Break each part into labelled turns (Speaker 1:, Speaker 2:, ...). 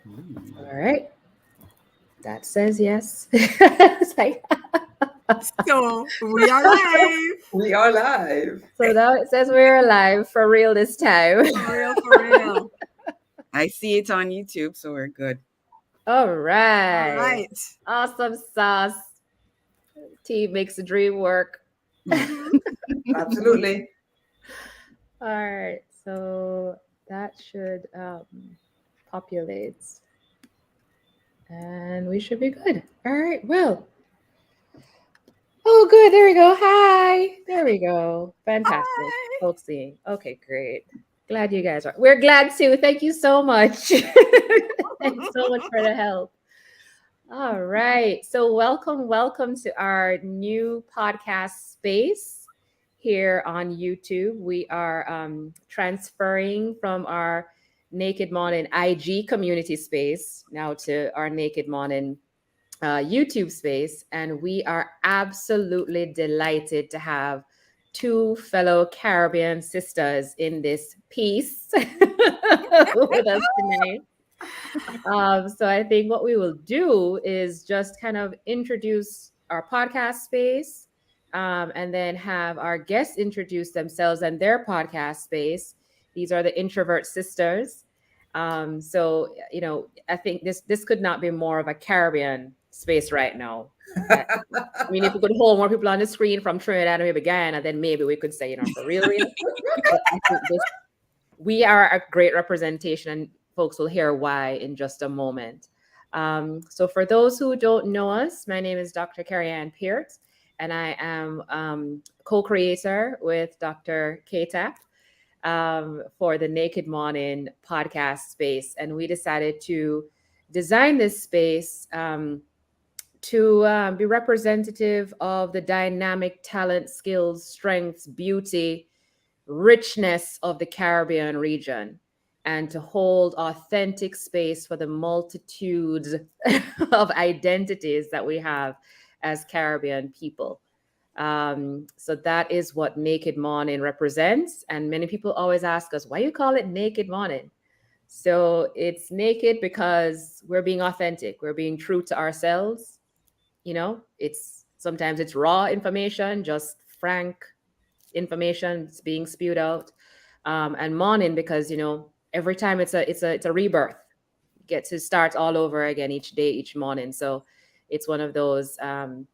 Speaker 1: All right. That says yes. It's like,
Speaker 2: So we are live.
Speaker 3: We are live.
Speaker 1: so now it says we're alive for real this time.
Speaker 2: For real, for real.
Speaker 4: I see it on YouTube, so we're good.
Speaker 1: All
Speaker 2: All
Speaker 1: right.
Speaker 2: right.
Speaker 1: Awesome sauce. Team makes the dream work.
Speaker 2: Mhm.
Speaker 3: Absolutely.
Speaker 1: All right. So that should populate. And we should be good. All right. Well. Oh, good. There we go. Hi. There we go. Fantastic.
Speaker 2: Hi.
Speaker 1: Folks seeing. Okay, great. Glad you guys are. We're glad too. Thank you so much. Thanks so much for the help. All right. So, welcome to our new podcast space here on YouTube. We are transferring from our Naked Mawnin IG community space now to our Naked Mawnin YouTube space. And we are absolutely delighted to have two fellow Caribbean sisters in this piece with us tonight. So I think what we will do is just kind of introduce our podcast space, and then have our guests introduce themselves and their podcast space. These are the Introvert Sisters. So I think this could not be more of a Caribbean space right now. I mean, if we could hold more people on the screen from Trinidad and maybe Guyana, then maybe we could say, for real, real. But I think we are a great representation, and folks will hear why in just a moment. So for those who don't know us, my name is Dr. Carrie-Ann Peart, and I am co-creator with Dr. K-Tap for the Naked Mawnin podcast space. And we decided to design this space to be representative of the dynamic talent, skills, strengths, beauty, richness of the Caribbean region, and to hold authentic space for the multitudes of identities that we have as Caribbean people. So that is what Naked Mawnin represents. And many people always ask us, why you call it Naked Mawnin? So it's naked because we're being authentic. We're being true to ourselves. It's sometimes it's raw information, just frank information being spewed out. And morning because every time it's a rebirth. You get to start all over again each day, each morning. So it's one of those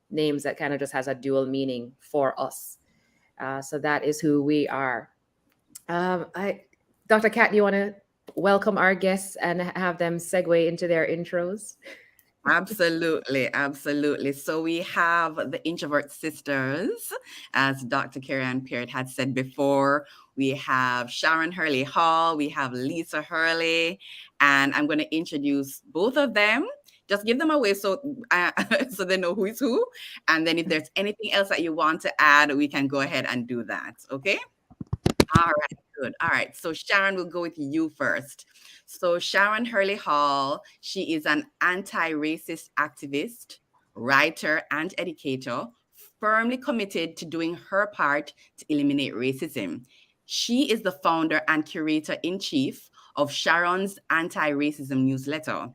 Speaker 1: names that kind of just has a dual meaning for us. So that is who we are. Dr. Kat, you want to welcome our guests and have them segue into their intros?
Speaker 4: Absolutely, absolutely. So we have the Introvert Sisters, as Dr. Carrie-Ann Peart had said before. We have Sharon Hurley Hall, we have Lisa Hurley, and I'm going to introduce both of them. Just give them away so so they know who is who. And then if there's anything else that you want to add, we can go ahead and do that. Okay? All right, good. All right. So Sharon, we'll go with you first. So Sharon Hurley Hall, she is an anti-racist activist, writer, and educator, firmly committed to doing her part to eliminate racism. She is the founder and curator-in-chief of Sharon's Anti-Racism newsletter.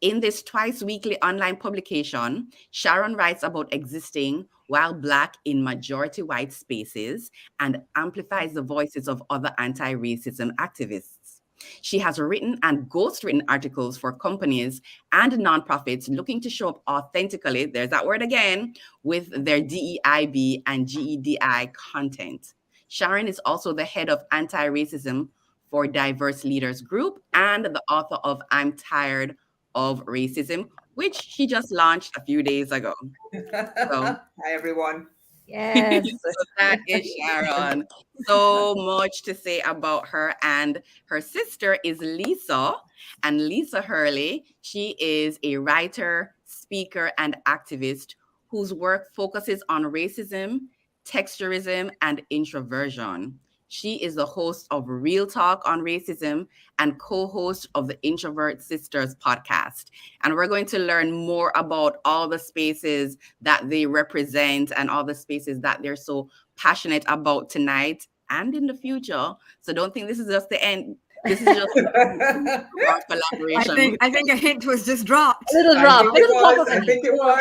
Speaker 4: In this twice-weekly online publication, Sharon writes about existing while Black in majority white spaces and amplifies the voices of other anti-racism activists. She has written and ghostwritten articles for companies and nonprofits looking to show up authentically, there's that word again, with their DEIB and GEDI content. Sharon is also the head of Anti-Racism for Diverse Leaders Group and the author of I'm Tired of Racism, which she just launched a few days ago. So,
Speaker 3: Hi, everyone.
Speaker 1: Yes.
Speaker 4: so that is Sharon. So much to say about her. And her sister is Lisa. And Lisa Hurley, she is a writer, speaker, and activist whose work focuses on racism, texturism, and introversion. She is the host of Real Talk on Racism and co-host of the Introvert Sisters podcast. And we're going to learn more about all the spaces that they represent and all the spaces that they're so passionate about tonight and in the future. So don't think this is just the end. This is just our
Speaker 2: I
Speaker 4: collaboration.
Speaker 2: think a hint was just dropped.
Speaker 1: A little
Speaker 3: I
Speaker 1: drop,
Speaker 3: think
Speaker 1: a
Speaker 3: it
Speaker 1: little pop
Speaker 3: was.
Speaker 1: of
Speaker 3: I
Speaker 1: a
Speaker 3: think it was.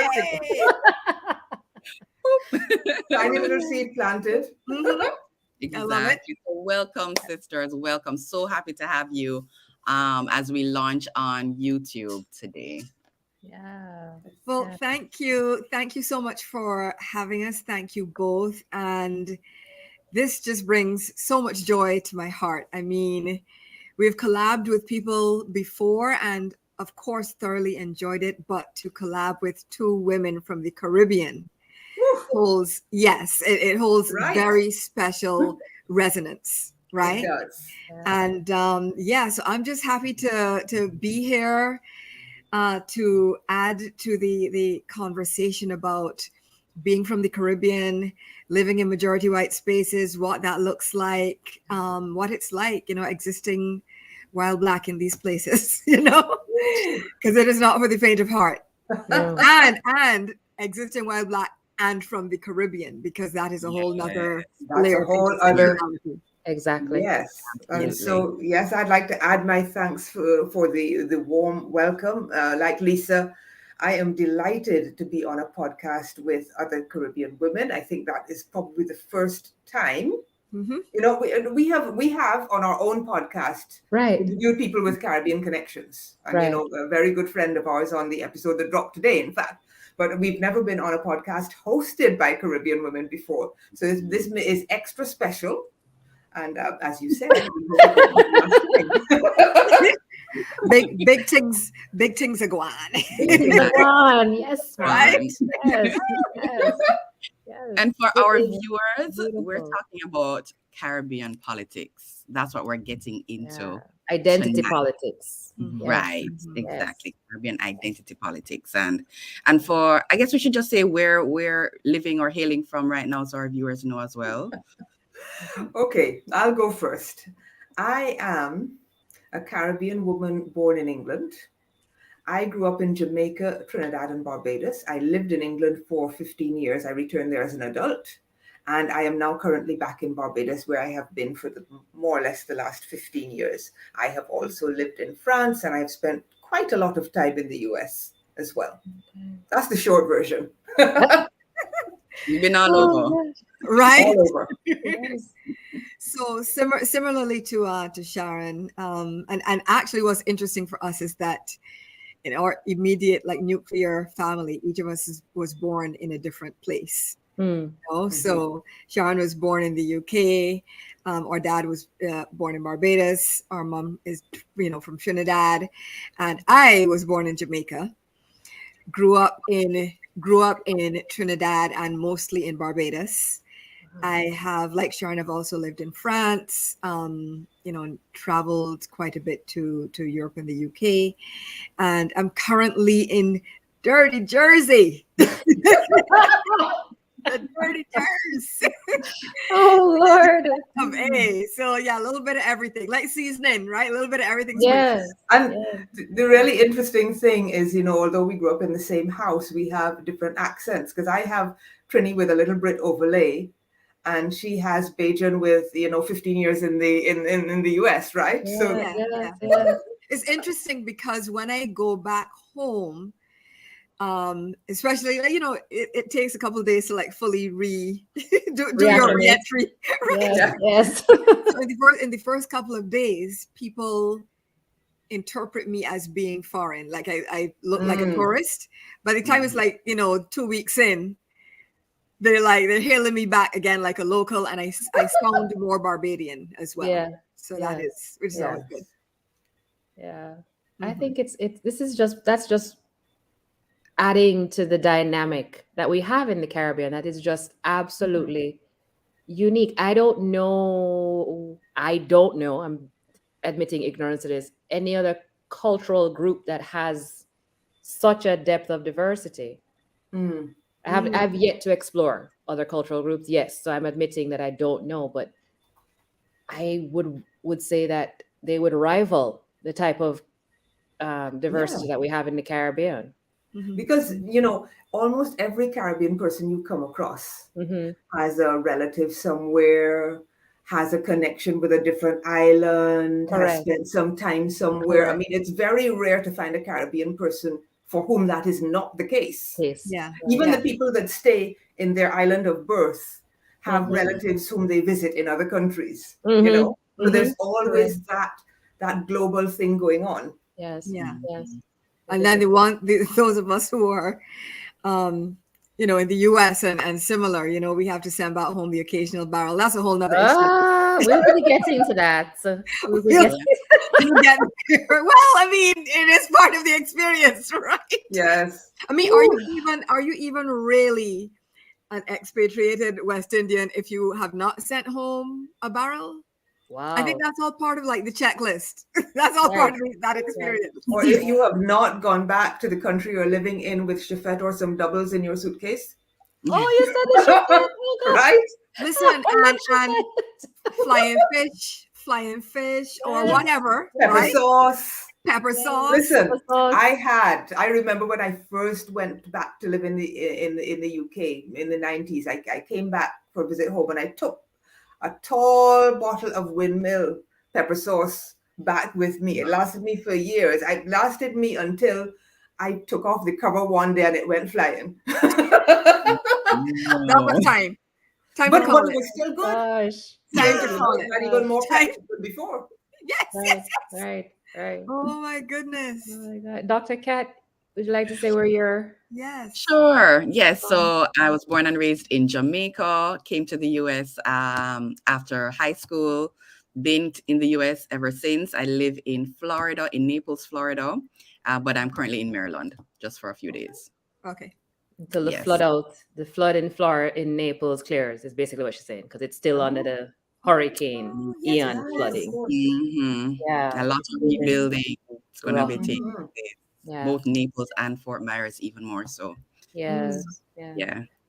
Speaker 2: Yay.
Speaker 3: Tiny little seed planted.
Speaker 2: Mhm. I love it.
Speaker 4: Exactly. So welcome, sisters. Welcome. So happy to have you as we launch on YouTube today.
Speaker 1: Yeah.
Speaker 2: Well,
Speaker 1: Yeah.
Speaker 2: thank you. Thank you so much for having us. Thank you both. And this just brings so much joy to my heart. I mean, we've collabed with people before and, of course, thoroughly enjoyed it. But to collab with two women from the Caribbean holds, yes, it holds
Speaker 3: Right.
Speaker 2: very special resonance,
Speaker 3: It
Speaker 2: right?
Speaker 3: does.
Speaker 2: And yeah, so I'm just happy to be here to add to the conversation about being from the Caribbean, living in majority white spaces, what that looks like, what it's like, existing while Black in these places, because it is not for the faint of heart.
Speaker 1: No.
Speaker 2: And existing while Black and from the Caribbean, because that is a whole nother
Speaker 3: That's
Speaker 2: layer
Speaker 3: a
Speaker 2: of
Speaker 3: whole other.
Speaker 2: intersectionality.
Speaker 1: Exactly.
Speaker 3: Yes, and
Speaker 4: Absolutely.
Speaker 3: so yes, I'd like to add my thanks for the warm welcome. Like Lisa, I am delighted to be on a podcast with other Caribbean women. I think that is probably the first time.
Speaker 2: Mhm.
Speaker 3: We have on our own podcast
Speaker 1: Right.
Speaker 3: interviewed people with Caribbean connections, and
Speaker 1: Right.
Speaker 3: a very good friend of ours on the episode that dropped today, in fact. But we've never been on a podcast hosted by Caribbean women before, so this is extra special. And as you said, we hope it won't be last time.
Speaker 2: Big things are going
Speaker 1: Come on. Yes,
Speaker 2: Right?
Speaker 1: Mark. Yes. Yes. Yes.
Speaker 4: And for
Speaker 1: It
Speaker 4: our
Speaker 1: is
Speaker 4: viewers, we're
Speaker 1: beautiful.
Speaker 4: talking about Caribbean politics. That's what we're getting
Speaker 1: Yeah.
Speaker 4: into
Speaker 1: Identity
Speaker 4: tonight.
Speaker 1: politics. Yes.
Speaker 4: Right,
Speaker 2: Mhm.
Speaker 4: exactly. Caribbean identity politics. And for I guess we should just say where we're living or hailing from right now so our viewers know as well.
Speaker 3: Okay, I'll go first. I am a Caribbean woman born in England. I grew up in Jamaica, Trinidad, and Barbados. I lived in England for 15 years. I returned there as an adult. And I am now currently back in Barbados, where I have been for more or less the last 15 years. I have also lived in France, and I've spent quite a lot of time in the US as well. That's the short version.
Speaker 4: You've been all
Speaker 1: Oh,
Speaker 4: over.
Speaker 1: yes.
Speaker 2: Right?
Speaker 3: All over.
Speaker 1: Yes.
Speaker 2: So similarly to Sharon, and actually what's interesting for us is that in our immediate nuclear family, each of us was born in a different place.
Speaker 1: Mm.
Speaker 2: So Sharon was born in the UK. Our dad was born in Barbados. Our mom is from Trinidad, and I was born in Jamaica. Grew up in Trinidad and mostly in Barbados. I have, like Sharon, I've also lived in France, and traveled quite a bit to Europe and the UK. And I'm currently in dirty Jersey. The dirty Jersey
Speaker 1: Oh, Lord.
Speaker 2: of A. So yeah, a little bit of everything, like seasoning, right? A little bit of everything.
Speaker 1: Yes.
Speaker 3: And
Speaker 1: Yes.
Speaker 3: the really interesting thing is, although we grew up in the same house, we have different accents. Because I have Trini with a little Brit overlay, and she has Bajan with 15 years in the US, right?
Speaker 1: Yes.
Speaker 3: So
Speaker 1: Yes.
Speaker 2: Yeah.
Speaker 1: Yes.
Speaker 2: It's interesting because when I go back home, especially it takes a couple of days to fully do your
Speaker 1: Reacclimate.
Speaker 2: re-entry.
Speaker 1: Yes. Yes.
Speaker 2: So in the first couple of days, people interpret me as being foreign, like I look like a tourist. By the time it's 2 weeks in, they're hailing me back again like a local, and I sound more Barbadian as well.
Speaker 1: Yeah.
Speaker 2: So
Speaker 1: Yeah.
Speaker 2: which is always good.
Speaker 1: Yeah. I
Speaker 2: Mhm.
Speaker 1: think that's just adding to the dynamic that we have in the Caribbean that is just absolutely unique. I don't know. I'm admitting ignorance to this. Any other cultural group that has such a depth of diversity?
Speaker 3: mm,
Speaker 1: I've yet to explore other cultural groups. Yes, so I'm admitting that I don't know, but I would say that they would rival the type of diversity that we have in the Caribbean.
Speaker 2: Mhm.
Speaker 3: because almost every Caribbean person you come across
Speaker 1: Hmm.
Speaker 3: has a relative somewhere, has a connection with a different island, has
Speaker 1: Correct.
Speaker 3: spent some time somewhere. I
Speaker 1: Correct.
Speaker 3: mean, it's very rare to find a Caribbean person for whom that is not the case.
Speaker 1: Case.
Speaker 2: Yeah.
Speaker 3: Even
Speaker 2: Yeah.
Speaker 3: the people that stay in their island of birth have
Speaker 1: Mhm.
Speaker 3: relatives whom they visit in other countries,
Speaker 1: Mhm.
Speaker 3: you know. So there's
Speaker 1: Mhm.
Speaker 3: always that global thing going on.
Speaker 1: Yes.
Speaker 2: Yeah.
Speaker 1: Yes.
Speaker 2: And then those of us who are, you know, in the US and similar, you know, we have to send back home the occasional barrel. That's a whole nother issue.
Speaker 1: We'll be getting to that. We'll be
Speaker 2: We'll-
Speaker 1: getting
Speaker 2: We'll get there. Well, I mean, it is part of the experience, right?
Speaker 3: Yes.
Speaker 2: I mean, are you even really an expatriated West Indian if you have not sent home a barrel?
Speaker 1: Wow.
Speaker 2: I think that's all part of like the checklist. That's all part of that experience.
Speaker 3: Or if you have not gone back to the country you're living in with shafet or some doubles in your suitcase.
Speaker 1: Oh, you said the shafet. Oh, God.
Speaker 3: Right?
Speaker 2: Listen,
Speaker 1: I love
Speaker 2: and
Speaker 1: shafet.
Speaker 2: flying fish, or
Speaker 1: Yes.
Speaker 2: whatever,
Speaker 3: Pepper
Speaker 2: right?
Speaker 3: sauce.
Speaker 2: Pepper sauce.
Speaker 3: Listen,
Speaker 1: Pepper sauce.
Speaker 3: I remember when I first went back to live in the UK in the 90s. I came back for a visit home and I took a tall bottle of Windmill pepper sauce back with me. It lasted me for years. It lasted me until I took off the cover one day and it went flying.
Speaker 2: That was time. Time to
Speaker 3: But
Speaker 2: call
Speaker 3: it
Speaker 2: it.
Speaker 3: was still good.
Speaker 1: Gosh.
Speaker 2: Time to
Speaker 3: You know,
Speaker 2: call
Speaker 3: it's
Speaker 2: it.
Speaker 3: not even more practical than before.
Speaker 2: Yes,
Speaker 1: Right.
Speaker 2: yes, yes.
Speaker 1: Right.
Speaker 2: Oh my goodness.
Speaker 1: Oh my God. Dr. Kat, would you like to say where you're?
Speaker 2: Yes.
Speaker 4: Sure. Yes. So I was born and raised in Jamaica, came to the US after high school, been in the US ever since. I live in Florida, in Naples, Florida, but I'm currently in Maryland just for a few days.
Speaker 2: Okay.
Speaker 1: Until the
Speaker 4: Yes.
Speaker 1: the flood in Florida, in Naples clears, is basically what she's saying, because it's still under the hurricane
Speaker 2: Oh, yes,
Speaker 1: Ian
Speaker 2: yes.
Speaker 1: flooding.
Speaker 4: Mhm.
Speaker 1: Yeah.
Speaker 4: A lot of rebuilding. It's going to be
Speaker 1: Rough.
Speaker 4: taking
Speaker 3: Mhm.
Speaker 4: place.
Speaker 1: Yeah.
Speaker 4: Both Naples and Fort Myers, even more so.
Speaker 1: Yes. Yeah.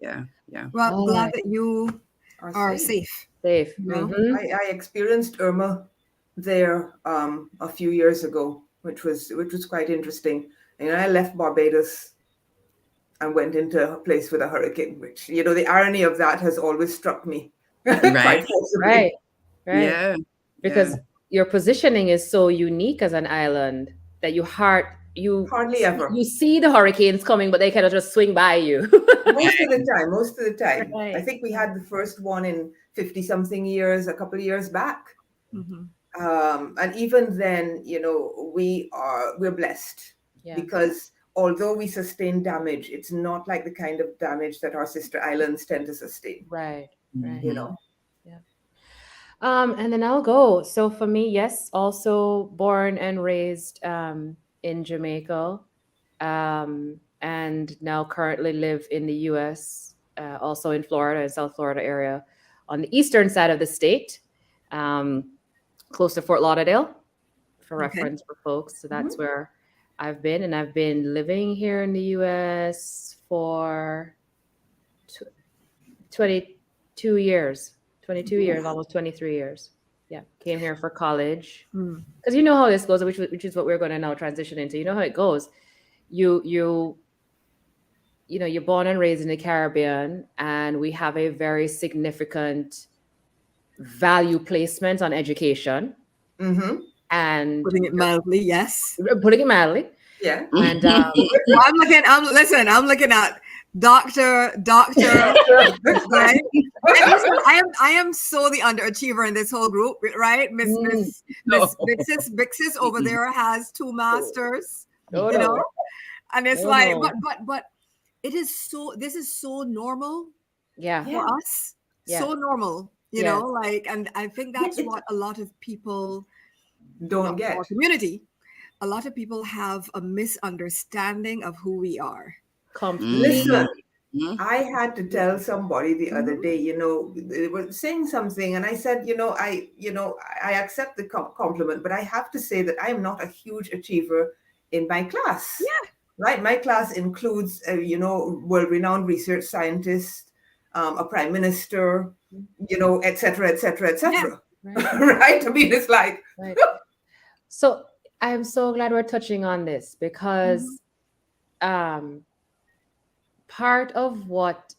Speaker 4: Yeah.
Speaker 2: Well,
Speaker 1: All
Speaker 2: glad
Speaker 1: right.
Speaker 2: that you are safe.
Speaker 1: Safe.
Speaker 2: You know?
Speaker 1: Mhm.
Speaker 3: I experienced Irma there a few years ago, which was quite interesting. And I left Barbados and went into a place with a hurricane, which, you know, the irony of that has always struck me
Speaker 4: Right.
Speaker 3: quite forcibly.
Speaker 1: Right. Right.
Speaker 4: Yeah.
Speaker 1: Because your positioning is so unique as an island that you
Speaker 3: Hardly ever.
Speaker 1: you see the hurricanes coming, but they kind of just swing by you.
Speaker 3: Most of the time.
Speaker 1: Right.
Speaker 3: I think we had the first one in 50 something years, a couple of years back.
Speaker 2: Mhm.
Speaker 3: And even then, you know, we're blessed
Speaker 1: Yeah.
Speaker 3: because although we sustain damage, it's not like the kind of damage that our sister islands tend to sustain,
Speaker 1: Right. Right.
Speaker 3: you know.
Speaker 1: And then I'll go. So for me, yes, also born and raised in Jamaica, and now currently live in the U.S., also in Florida, in South Florida area, on the eastern side of the state, close to Fort Lauderdale, for
Speaker 2: Okay.
Speaker 1: reference for folks. So that's where I've been, and I've been living here in the U.S. for 22 years. 22 years, almost 23 years. Yeah, came here for college.
Speaker 2: Mm.
Speaker 1: Because you know how this goes, which is what we're going to now transition into. You know how it goes. You know, you're born and raised in the Caribbean, and we have a very significant value placement on education.
Speaker 3: Mm-hmm.
Speaker 1: And
Speaker 2: Putting it mildly, yes.
Speaker 1: putting it mildly.
Speaker 3: Yeah.
Speaker 1: And
Speaker 2: I'm looking at doctor, right? And listen, I am so the underachiever in this whole group, right? Miss Bixis over there has 2 masters,
Speaker 1: Oh,
Speaker 2: you
Speaker 1: no.
Speaker 2: know, and it's
Speaker 1: Oh,
Speaker 2: like,
Speaker 1: no.
Speaker 2: but it is so. This is so normal
Speaker 1: Yeah.
Speaker 2: for us,
Speaker 1: Yeah.
Speaker 2: so normal, you
Speaker 1: Yeah.
Speaker 2: know, like, and I think that's what a lot of people
Speaker 3: Don't
Speaker 2: not
Speaker 3: get.
Speaker 2: our community. A lot of people have a misunderstanding of who we are.
Speaker 1: Completely.
Speaker 3: Listen,
Speaker 4: Mhm.
Speaker 3: I had to tell somebody the other day, you know, they were saying something, and I said, I accept the compliment, but I have to say that I am not a huge achiever in my class.
Speaker 2: Yeah.
Speaker 3: Right. My class includes, world-renowned research scientists, a prime minister, you know, et cetera, et cetera, et cetera.
Speaker 1: Right.
Speaker 3: Right. I mean, it's like,
Speaker 1: Right. So I'm so glad we're touching on this because part of what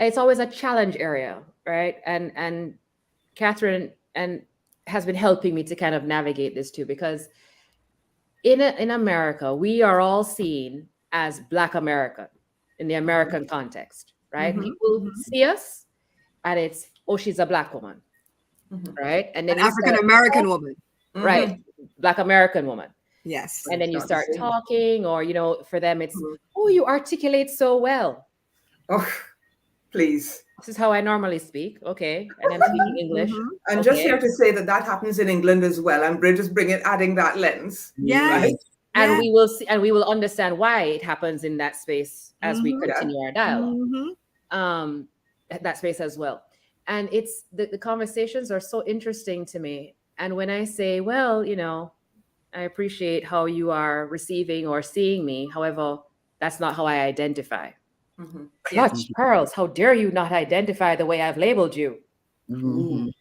Speaker 1: it's always a challenge area, right? And Catherine and has been helping me to kind of navigate this too, because in America, we are all seen as Black American in the American context, right?
Speaker 2: Mhm,
Speaker 1: People
Speaker 2: mhm.
Speaker 1: see us and it's, oh, she's a Black woman,
Speaker 3: Mhm.
Speaker 1: right? And
Speaker 2: An
Speaker 1: then you
Speaker 2: African
Speaker 1: start,
Speaker 2: American woman.
Speaker 1: right,
Speaker 3: Mhm.
Speaker 1: Black American woman.
Speaker 2: Yes.
Speaker 1: And then you
Speaker 3: Not the
Speaker 1: start
Speaker 3: same.
Speaker 1: talking, or, for them, it's,
Speaker 3: Mhm.
Speaker 1: oh, you articulate so well.
Speaker 3: Oh, please.
Speaker 1: This is how I normally speak. Okay. And I'm speaking English.
Speaker 2: Mhm.
Speaker 3: And just
Speaker 1: Okay.
Speaker 3: here to say that that happens in England as well. And we're just adding that lens.
Speaker 2: Yes.
Speaker 3: Right?
Speaker 1: And
Speaker 2: Yes.
Speaker 1: we will see, and we will understand why it happens in that space as we
Speaker 2: Mhm.
Speaker 1: continue our dialogue.
Speaker 2: Mhm.
Speaker 1: That space as well. And it's the conversations are so interesting to me. And when I say, well, I appreciate how you are receiving or seeing me. However, that's not how I identify.
Speaker 3: Mhm.
Speaker 2: Yes.
Speaker 1: Clutch pearls. How dare you not identify the way I've labeled you?
Speaker 3: Mhm.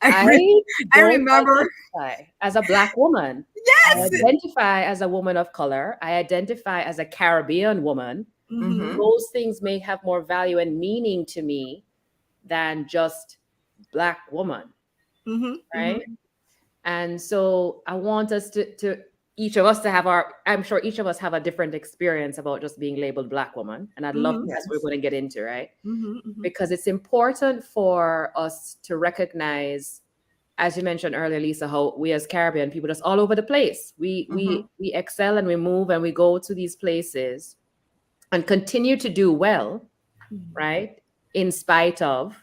Speaker 2: I,
Speaker 1: I
Speaker 2: re- I
Speaker 1: don't
Speaker 2: remember.
Speaker 1: identify as a Black woman. I
Speaker 2: Yes.
Speaker 1: identify as a woman of color. I identify as a Caribbean woman.
Speaker 2: Mhm.
Speaker 1: Those things may have more value and meaning to me than just Black woman,
Speaker 2: Mhm.
Speaker 1: right? And so I want us to each of us to have I'm sure each of us have a different experience about just being labeled Black woman. And I'd love,
Speaker 2: Mhm.
Speaker 1: that's what we're going to get into, right?
Speaker 2: Mhm. Mhm.
Speaker 1: Because it's important for us to recognize, as you mentioned earlier, Lisa, how we as Caribbean people just all over the place. We excel and we move and we go to these places and continue to do well, right? In spite of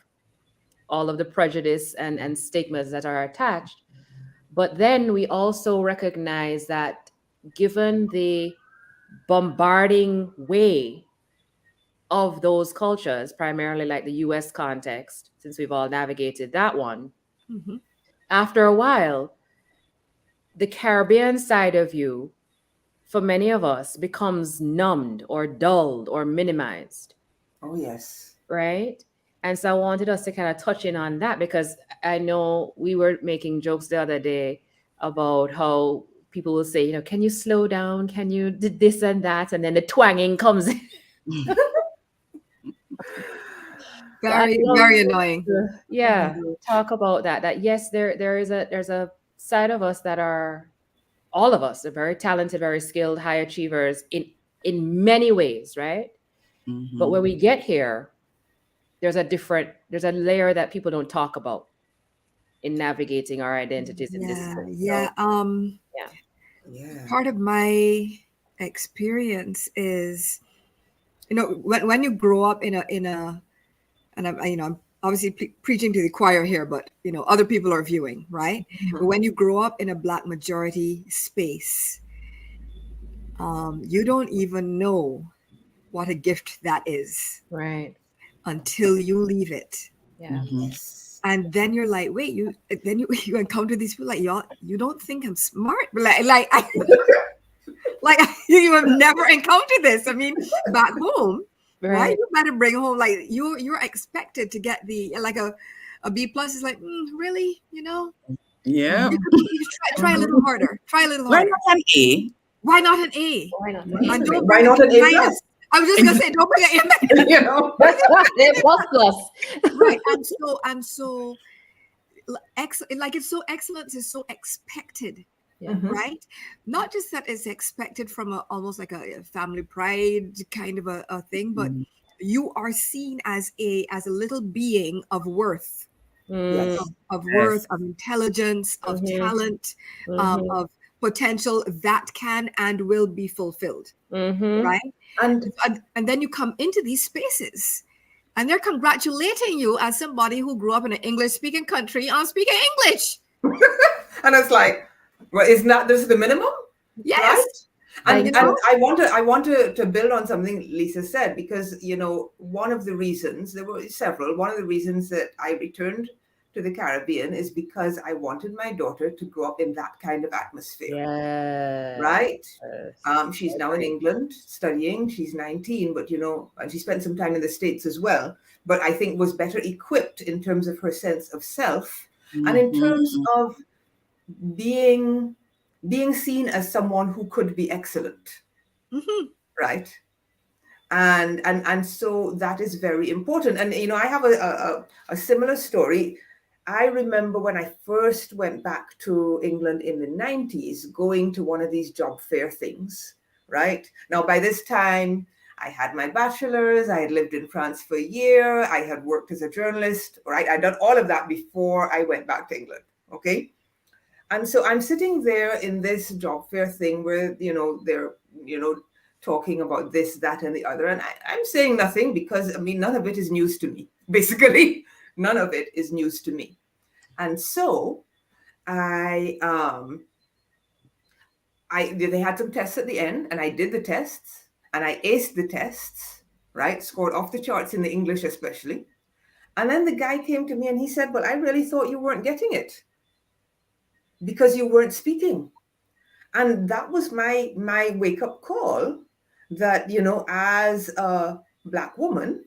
Speaker 1: all of the prejudice and stigmas that are attached. But then we also recognize that given the bombarding way of those cultures, primarily like the US context, since we've all navigated that one,
Speaker 2: Mhm.
Speaker 1: after a while, the Caribbean side of you, for many of us, becomes numbed or dulled or minimized,
Speaker 3: Oh, yes.
Speaker 1: right? And so I wanted us to kind of touch in on that, because I know we were making jokes the other day about how people will say, can you slow down? Can you did this and that? And then the twanging comes in. So I'd
Speaker 2: Very,
Speaker 1: love
Speaker 2: very annoying.
Speaker 1: yeah,
Speaker 3: Mhm.
Speaker 1: talk about that. That yes, there's a side of us that are, all of us are very talented, very skilled, high achievers in many ways, right? But when we get here, there's a layer that people don't talk about in navigating our identities in this
Speaker 2: Yeah.
Speaker 1: space.
Speaker 2: Yeah.
Speaker 1: So yeah.
Speaker 3: Yeah.
Speaker 2: Part of my experience is, when you grow up and I'm obviously preaching to the choir here, but other people are viewing, right? But when you grow up in a Black majority space, you don't even know what a gift that is
Speaker 1: Right.
Speaker 2: until you leave it.
Speaker 1: Yeah.
Speaker 3: Yes.
Speaker 2: And then you're like, wait, then you encounter these people like, y'all, you don't think I'm smart, like like you have never encountered this. I mean, back home, right?
Speaker 1: Right.
Speaker 2: You better bring home, like you're expected to get like a B plus. Is like, really,
Speaker 4: Yeah.
Speaker 2: you try a little harder, try a little
Speaker 4: Why
Speaker 2: harder.
Speaker 4: not an A?
Speaker 2: Why not an A?
Speaker 1: Why not?
Speaker 2: And don't
Speaker 3: Why
Speaker 2: bring
Speaker 3: not
Speaker 2: a
Speaker 3: an A
Speaker 2: minus.
Speaker 3: plus?
Speaker 2: I was just gonna say, don't bring an A.
Speaker 3: You know?
Speaker 1: Plus plus.
Speaker 2: Right? And so like it's so excellence is so expected.
Speaker 1: Yeah.
Speaker 3: Mhm.
Speaker 2: Right? Not just that it's expected from almost like a family pride kind of a thing, but you are seen as a little being of worth,
Speaker 3: Yes.
Speaker 2: of
Speaker 4: Yes.
Speaker 2: worth, of intelligence, of
Speaker 1: Mhm.
Speaker 2: talent,
Speaker 1: Mhm.
Speaker 2: of potential that can and will be fulfilled.
Speaker 1: Mhm.
Speaker 2: Right?
Speaker 3: And
Speaker 2: And then you come into these spaces and they're congratulating you as somebody who grew up in an English speaking country on speaking English.
Speaker 3: and it's like, well, isn't that this is the minimum?
Speaker 2: Yes.
Speaker 3: Right? And
Speaker 2: you know?
Speaker 3: I want to build on something Lisa said, because one of the reasons, there were several, one of the reasons that I returned to the Caribbean is because I wanted my daughter to grow up in that kind of atmosphere.
Speaker 1: Yeah.
Speaker 3: Right?
Speaker 1: Yes.
Speaker 3: She's now in England studying. She's 19, but and she spent some time in the States as well. But I think was better equipped in terms of her sense of self and in terms of being seen as someone who could be excellent.
Speaker 2: Mm-hmm.
Speaker 3: Right? And so that is very important. And I have a similar story. I remember when I first went back to England in the 90s, going to one of these job fair things, right? Now, by this time, I had my bachelor's, I had lived in France for a year, I had worked as a journalist, right? I'd done all of that before I went back to England, okay? And so I'm sitting there in this job fair thing where, they're, talking about this, that, and the other. And I'm saying nothing because, none of it is news to me, basically. None of it is news to me. And so they had some tests at the end, and I did the tests, and I aced the tests, right? Scored off the charts in the English especially. And then the guy came to me and he said, well, I really thought you weren't getting it because you weren't speaking. And that was my wake-up call that, as a Black woman,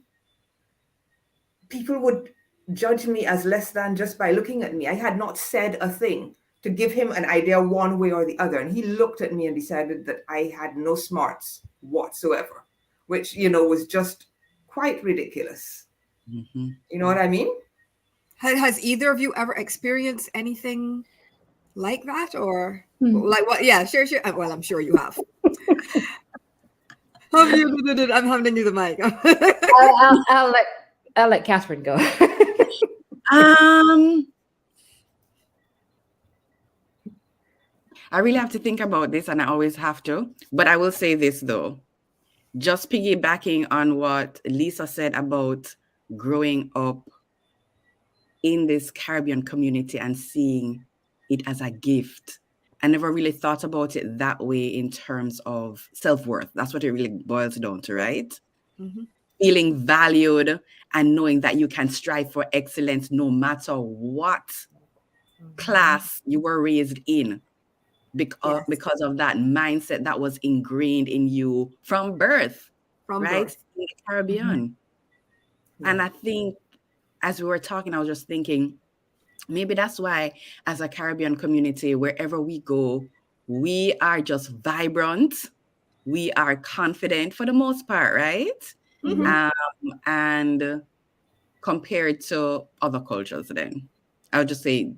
Speaker 3: people would judge me as less than just by looking at me. I had not said a thing to give him an idea one way or the other. And he looked at me and decided that I had no smarts whatsoever, which, was just quite ridiculous.
Speaker 4: Mm-hmm.
Speaker 3: You know what I mean?
Speaker 2: Has either of you ever experienced anything like that, or like what? Yeah, sure. Well, I'm sure you have. I'm handing you the mic.
Speaker 1: I'll let Catherine go.
Speaker 4: I really have to think about this, and I always have to. But I will say this, though. Just piggybacking on what Lisa said about growing up in this Caribbean community and seeing it as a gift. I never really thought about it that way in terms of self-worth. That's what it really boils down to, right?
Speaker 2: Mm-hmm.
Speaker 4: Feeling valued and knowing that you can strive for excellence no matter what class you were raised in, because of that mindset that was ingrained in you from birth, right?
Speaker 2: Birth.
Speaker 4: In the Caribbean. Mm-hmm. And I think as we were talking, I was just thinking, maybe that's why as a Caribbean community, wherever we go, we are just vibrant. We are confident for the most part, right? Mm-hmm. And compared to other cultures, then I would just say,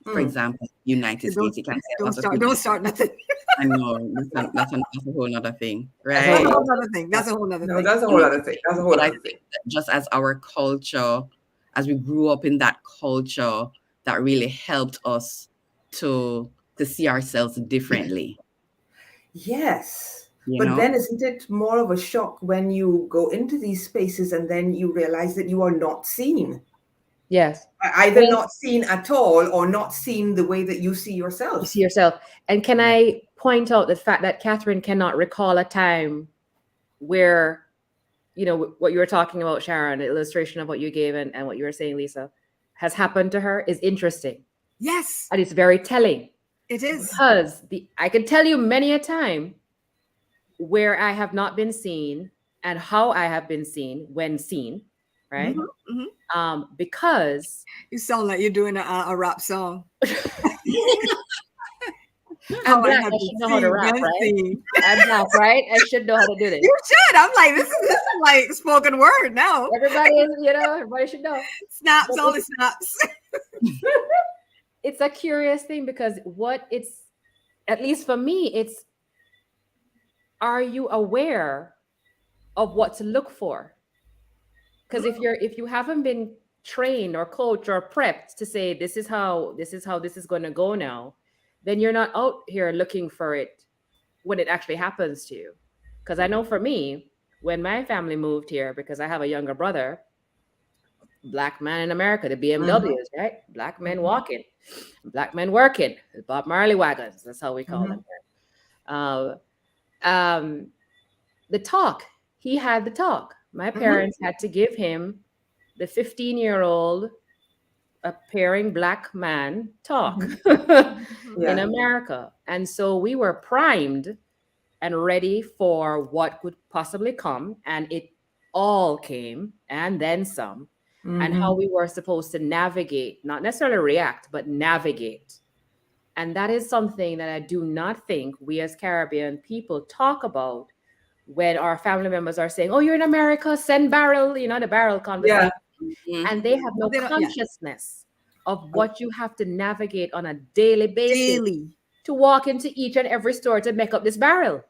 Speaker 4: for example, United States. You can say
Speaker 2: don't start nothing.
Speaker 4: I know that's a whole other thing, right?
Speaker 2: That's a whole other thing. That's a whole other thing.
Speaker 3: That's a whole other thing. That's a whole
Speaker 4: but
Speaker 3: other
Speaker 4: I
Speaker 3: thing.
Speaker 4: think that just as our culture, as we grew up in that culture, that really helped us to see ourselves differently.
Speaker 3: Yes. But then isn't it more of a shock when you go into these spaces and then you realize that you are not seen?
Speaker 1: Yes.
Speaker 3: Either not seen at all or not seen the way that you see yourself.
Speaker 1: You see yourself. And can I point out the fact that Catherine cannot recall a time where, what you were talking about, Sharon, the illustration of what you gave and what you were saying, Lisa, has happened to her is interesting.
Speaker 2: Yes.
Speaker 1: And it's very telling.
Speaker 2: It is.
Speaker 1: Because I can tell you many a time where I have not been seen and how I have been seen when seen, right?
Speaker 2: Mm-hmm, mm-hmm.
Speaker 1: Because
Speaker 2: you sound like you're doing a rap song.
Speaker 1: I'm Black. I should know how to rap, right? I'm Black, right? I should know how to do this.
Speaker 2: You should. I'm like, this is like spoken word now.
Speaker 1: Everybody should know.
Speaker 2: Snaps, all the snaps.
Speaker 1: It's a curious thing because at least for me, are you aware of what to look for? Because if you haven't been trained or coached or prepped to say this is how this is going to go now, then you're not out here looking for it when it actually happens to you. Because I know for me, when my family moved here, because I have a younger brother, Black man in America, the BMWs, right? Black men walking, Black men working, Bob Marley wagons. That's how we call them here. The talk, he had the talk. My parents had to give him the 15-year-old appearing Black man talk in America. And so we were primed and ready for what could possibly come. And it all came and then some. And how we were supposed to navigate, not necessarily react, but navigate. And that is something that I do not think we as Caribbean people talk about when our family members are saying, "Oh, you're in America, send barrel," the barrel conversation,
Speaker 4: Mhm.
Speaker 1: and they have no
Speaker 2: They don't- yeah.
Speaker 1: consciousness of what you have to navigate on a daily basis
Speaker 2: Daily.
Speaker 1: to walk into each and every store to make up this barrel.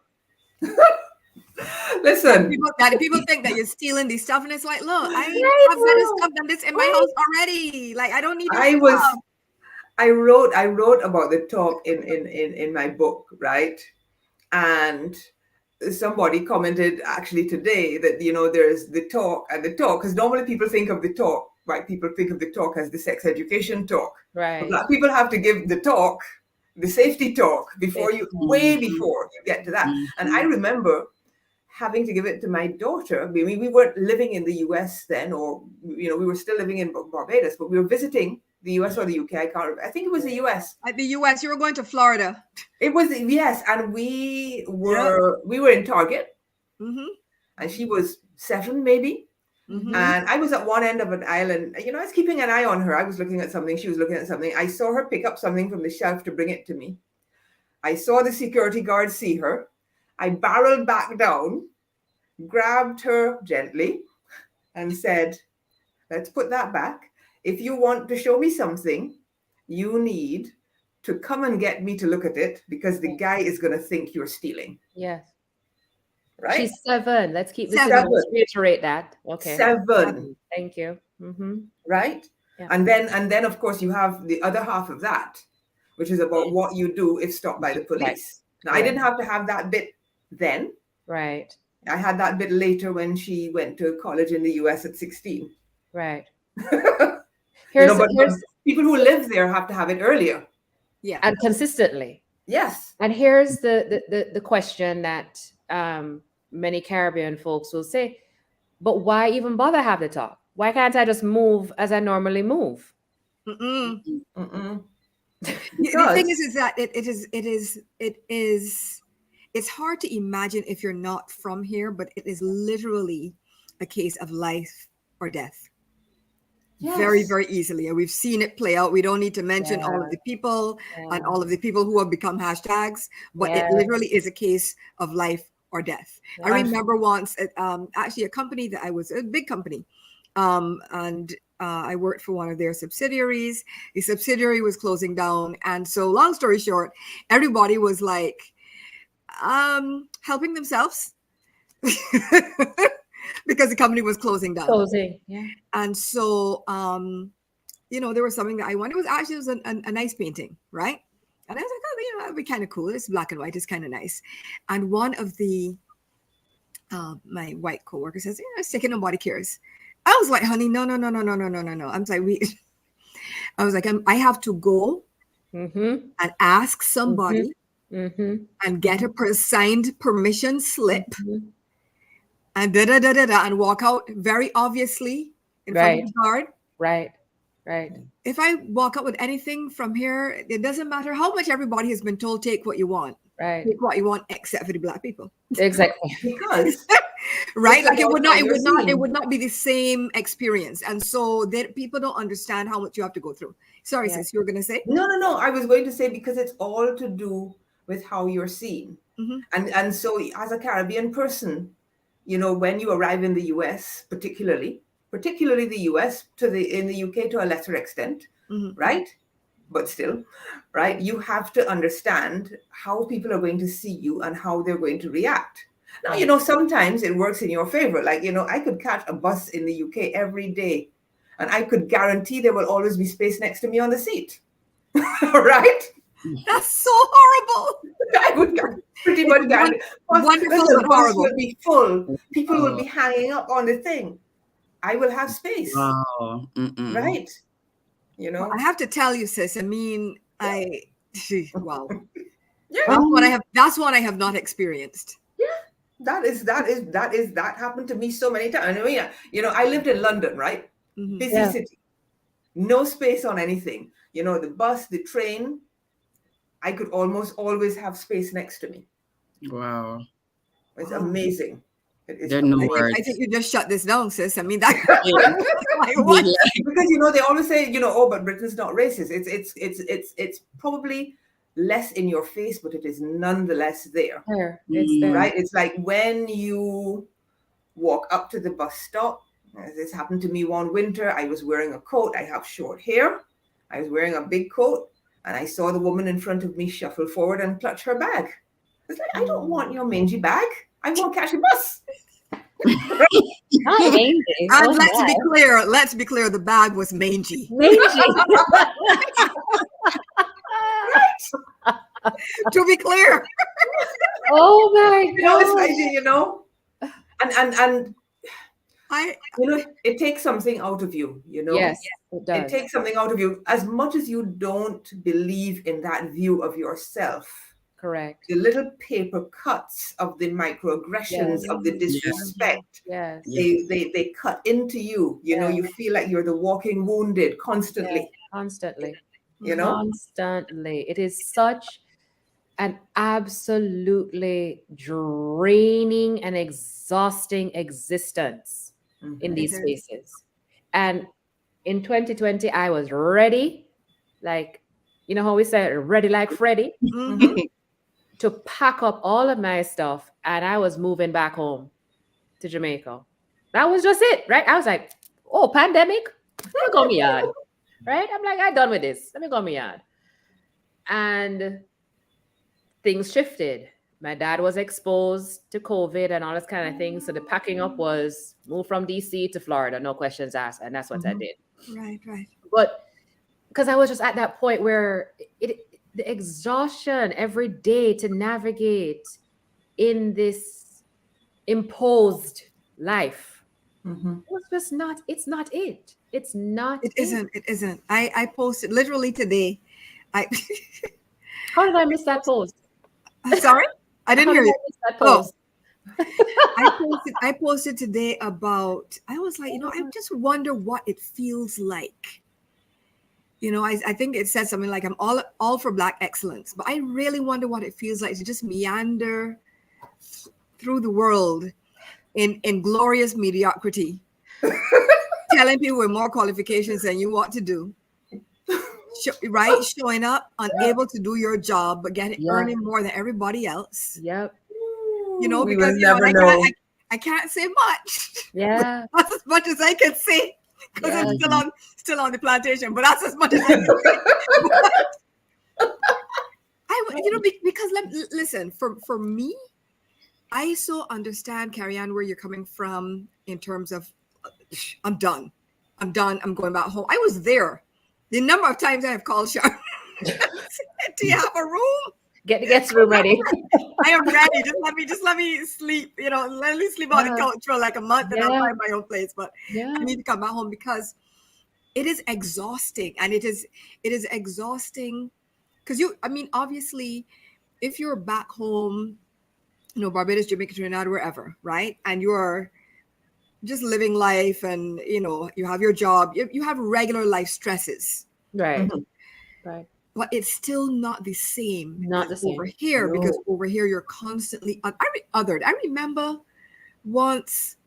Speaker 3: Listen,
Speaker 2: People think that you're stealing these stuff, and it's like, look, I
Speaker 1: Right,
Speaker 2: have better
Speaker 1: bro.
Speaker 2: stuff than this in my
Speaker 1: Right.
Speaker 2: house already. Like, I don't need your
Speaker 3: I was
Speaker 2: stuff.
Speaker 3: I wrote about the talk in my book, right? And somebody commented actually today that there's the talk and the talk, because normally people think of the talk, right? People think of the talk as the sex education talk. But
Speaker 1: Right.
Speaker 3: Black people have to give the talk, the safety talk, before you way
Speaker 4: Mhm.
Speaker 3: before you get to that. And I
Speaker 4: Mhm.
Speaker 3: remember having to give it to my daughter. I mean, we weren't living in the US then, or we were still living in Barbados, but we were visiting the US or the UK. I can't remember. I think it was the US.
Speaker 2: At the US, you were going to Florida.
Speaker 3: It was, yes, and we were in Target,
Speaker 2: Mm-hmm.
Speaker 3: and she was 7 maybe,
Speaker 2: Mm-hmm.
Speaker 3: and I was at one end of an island. I was keeping an eye on her. I was looking at something. She was looking at something. I saw her pick up something from the shelf to bring it to me. I saw the security guard see her. I barreled back down, grabbed her gently, and said, "Let's put that back. If you want to show me something, you need to come and get me to look at it, because the guy is going to think you're stealing."
Speaker 1: Yes.
Speaker 3: Right?
Speaker 1: She's 7. Let's keep this in
Speaker 3: 7.
Speaker 1: let's reiterate that. Okay.
Speaker 3: 7.
Speaker 1: Thank you. Mm-hmm.
Speaker 3: Right?
Speaker 1: Yeah.
Speaker 3: And then of course you have the other half of that, which is about what you do if stopped by the police. Now, I didn't have to have that bit then.
Speaker 1: Right.
Speaker 3: I had that bit later when she went to college in the US at 16.
Speaker 1: Right.
Speaker 3: But
Speaker 1: Here's
Speaker 3: people who live there have to have it earlier.
Speaker 2: Yeah.
Speaker 1: and consistently.
Speaker 3: Yes.
Speaker 1: And here's the question that many Caribbean folks will say, but why even bother have the talk? Why can't I just move as I normally move?
Speaker 2: Mm-mm.
Speaker 3: Mm-mm.
Speaker 2: The thing is that it's hard to imagine if you're not from here, but it is literally a case of life or death.
Speaker 3: Yes.
Speaker 2: Very, very easily. And we've seen it play out. We don't need to mention all of the people and all of the people who have become hashtags, but it literally is a case of life or death. I remember once, actually a company that I was, a big company, and I worked for one of their subsidiaries. The subsidiary was closing down. And so long story short, everybody was like helping themselves because the company was closing down.
Speaker 1: Yeah.
Speaker 2: And so, there was something that I wanted. It was a nice painting, right? And I was like, oh, that'd be kind of cool. It's black and white. It's kind of nice. And one of the my white coworkers says, it's taking nobody cares. I was like, honey, no. I'm like, I was like, I have to go and ask somebody and get a signed permission slip and and walk out very obviously in front of the guard.
Speaker 1: Right.
Speaker 2: If I walk out with anything from here, it doesn't matter how much everybody has been told, take what you want.
Speaker 1: Right.
Speaker 2: Take what you want, except for the black people.
Speaker 1: Exactly.
Speaker 3: Because
Speaker 2: right, like it would not be the same experience, and so people don't understand how much you have to go through. Sorry, sis, you were going to say?
Speaker 3: No. I was going to say, because it's all to do with how you're seen, and so as a Caribbean person, when you arrive in the US, particularly the US, in the UK to a lesser extent, right? But still, right? You have to understand how people are going to see you and how they're going to react. Now, sometimes it works in your favor. Like, I could catch a bus in the UK every day, and I could guarantee there will always be space next to me on the seat. Right?
Speaker 2: That's so horrible.
Speaker 3: I would pretty much guarantee.
Speaker 2: Wonderful,
Speaker 3: the
Speaker 2: but
Speaker 3: bus
Speaker 2: horrible.
Speaker 3: will be full. People will be hanging up on the thing. I will have space.
Speaker 4: Wow.
Speaker 3: Right?
Speaker 2: I have to tell you, sis. I mean, wow.
Speaker 3: Yeah.
Speaker 2: That's one I have not experienced.
Speaker 3: Yeah, that happened to me so many times. I mean, I lived in London, right? Busy city, no space on anything. The bus, the train, I could almost always have space next to me.
Speaker 4: Wow.
Speaker 3: It's amazing.
Speaker 4: There are no words.
Speaker 2: I think you just shut this down, sis. I mean, that
Speaker 3: like, what? Because they always say, but Britain's not racist. It's probably less in your face, but it is nonetheless there.
Speaker 1: There. It's there.
Speaker 3: Right? It's like when you walk up to the bus stop. This happened to me one winter. I was wearing a coat. I have short hair. I was wearing a big coat, and I saw the woman in front of me shuffle forward and clutch her bag. It's like, I don't want your mangy bag. I want to catch a bus.
Speaker 1: Not mangy.
Speaker 2: And
Speaker 1: Oh,
Speaker 2: let's be clear, the bag was mangy.
Speaker 1: mangy.
Speaker 2: To be clear.
Speaker 1: Oh my
Speaker 3: You know, it's like,
Speaker 1: god.
Speaker 3: and
Speaker 2: I
Speaker 3: it takes something out of you,
Speaker 1: Yes, it
Speaker 3: It
Speaker 1: does.
Speaker 3: takes something out of you. As much as you don't believe in that view of yourself,
Speaker 1: Correct.
Speaker 3: the little paper cuts of the microaggressions,
Speaker 1: Yes.
Speaker 3: of the disrespect,
Speaker 1: Yes.
Speaker 3: they cut into you. You feel like you're the walking wounded constantly.
Speaker 1: Constantly.
Speaker 3: You know?
Speaker 1: Constantly. It is such an absolutely draining and exhausting existence in
Speaker 3: Mhm.
Speaker 1: these
Speaker 2: It
Speaker 1: spaces. And in 2020, I was ready, like, you know how we say, ready like Freddy,
Speaker 2: Mhm.
Speaker 1: to pack up all of my stuff. And I was moving back home to Jamaica. That was just it, right? I was like, oh, pandemic? Let me go me yard, right? I'm like, I'm done with this. Let me go me yard. And things shifted. My dad was exposed to COVID and all this kind of thing. So the packing up was move from DC to Florida, no questions asked. And that's what I
Speaker 3: Mhm.
Speaker 1: did.
Speaker 2: Right.
Speaker 1: But because I was just at that point where the exhaustion every day to navigate in this imposed life
Speaker 3: Mhm.
Speaker 1: was just not, it's not it. It's not
Speaker 2: It isn't. I posted literally today. I
Speaker 1: How did I miss that post?
Speaker 2: sorry? I didn't
Speaker 1: How
Speaker 2: hear
Speaker 1: did
Speaker 2: you.
Speaker 1: I miss that
Speaker 2: Oh.
Speaker 1: post?
Speaker 2: I posted today about, I was like, I just wonder what it feels like. I think it said something like, I'm all for Black excellence, but I really wonder what it feels like to just meander through the world in glorious mediocrity, telling people with more qualifications than you want to do, right? Showing up, unable to do your job, but earning more than everybody else.
Speaker 1: Yep.
Speaker 3: We
Speaker 2: Because
Speaker 3: will never
Speaker 2: and
Speaker 3: know.
Speaker 2: I can't say much.
Speaker 1: Yeah.
Speaker 2: That's as much as I can say because
Speaker 1: Yeah.
Speaker 2: I'm still on the plantation. But that's as much as I can say. Because listen, for me, I so understand, Carrie Ann, where you're coming from in terms of I'm done. I'm going back home. I was there. The number of times I have called Sharon. Do you have a room?
Speaker 1: Get the guest room ready.
Speaker 2: I am ready. Just let me sleep. Let me sleep on the couch for like a month, and I'll
Speaker 1: Yeah.
Speaker 2: find my own place. But
Speaker 1: Yeah.
Speaker 2: I need to come back home because it is exhausting, and it is exhausting because obviously, if you're back home, Barbados, Jamaica, Trinidad, wherever, right, and you're just living life, and you have your job, you have regular life stresses,
Speaker 1: Right.
Speaker 3: Mhm.
Speaker 1: Right.
Speaker 2: but it's still not the same
Speaker 1: Not the same.
Speaker 2: over here, because
Speaker 3: No.
Speaker 2: over here you're constantly othered. I remember once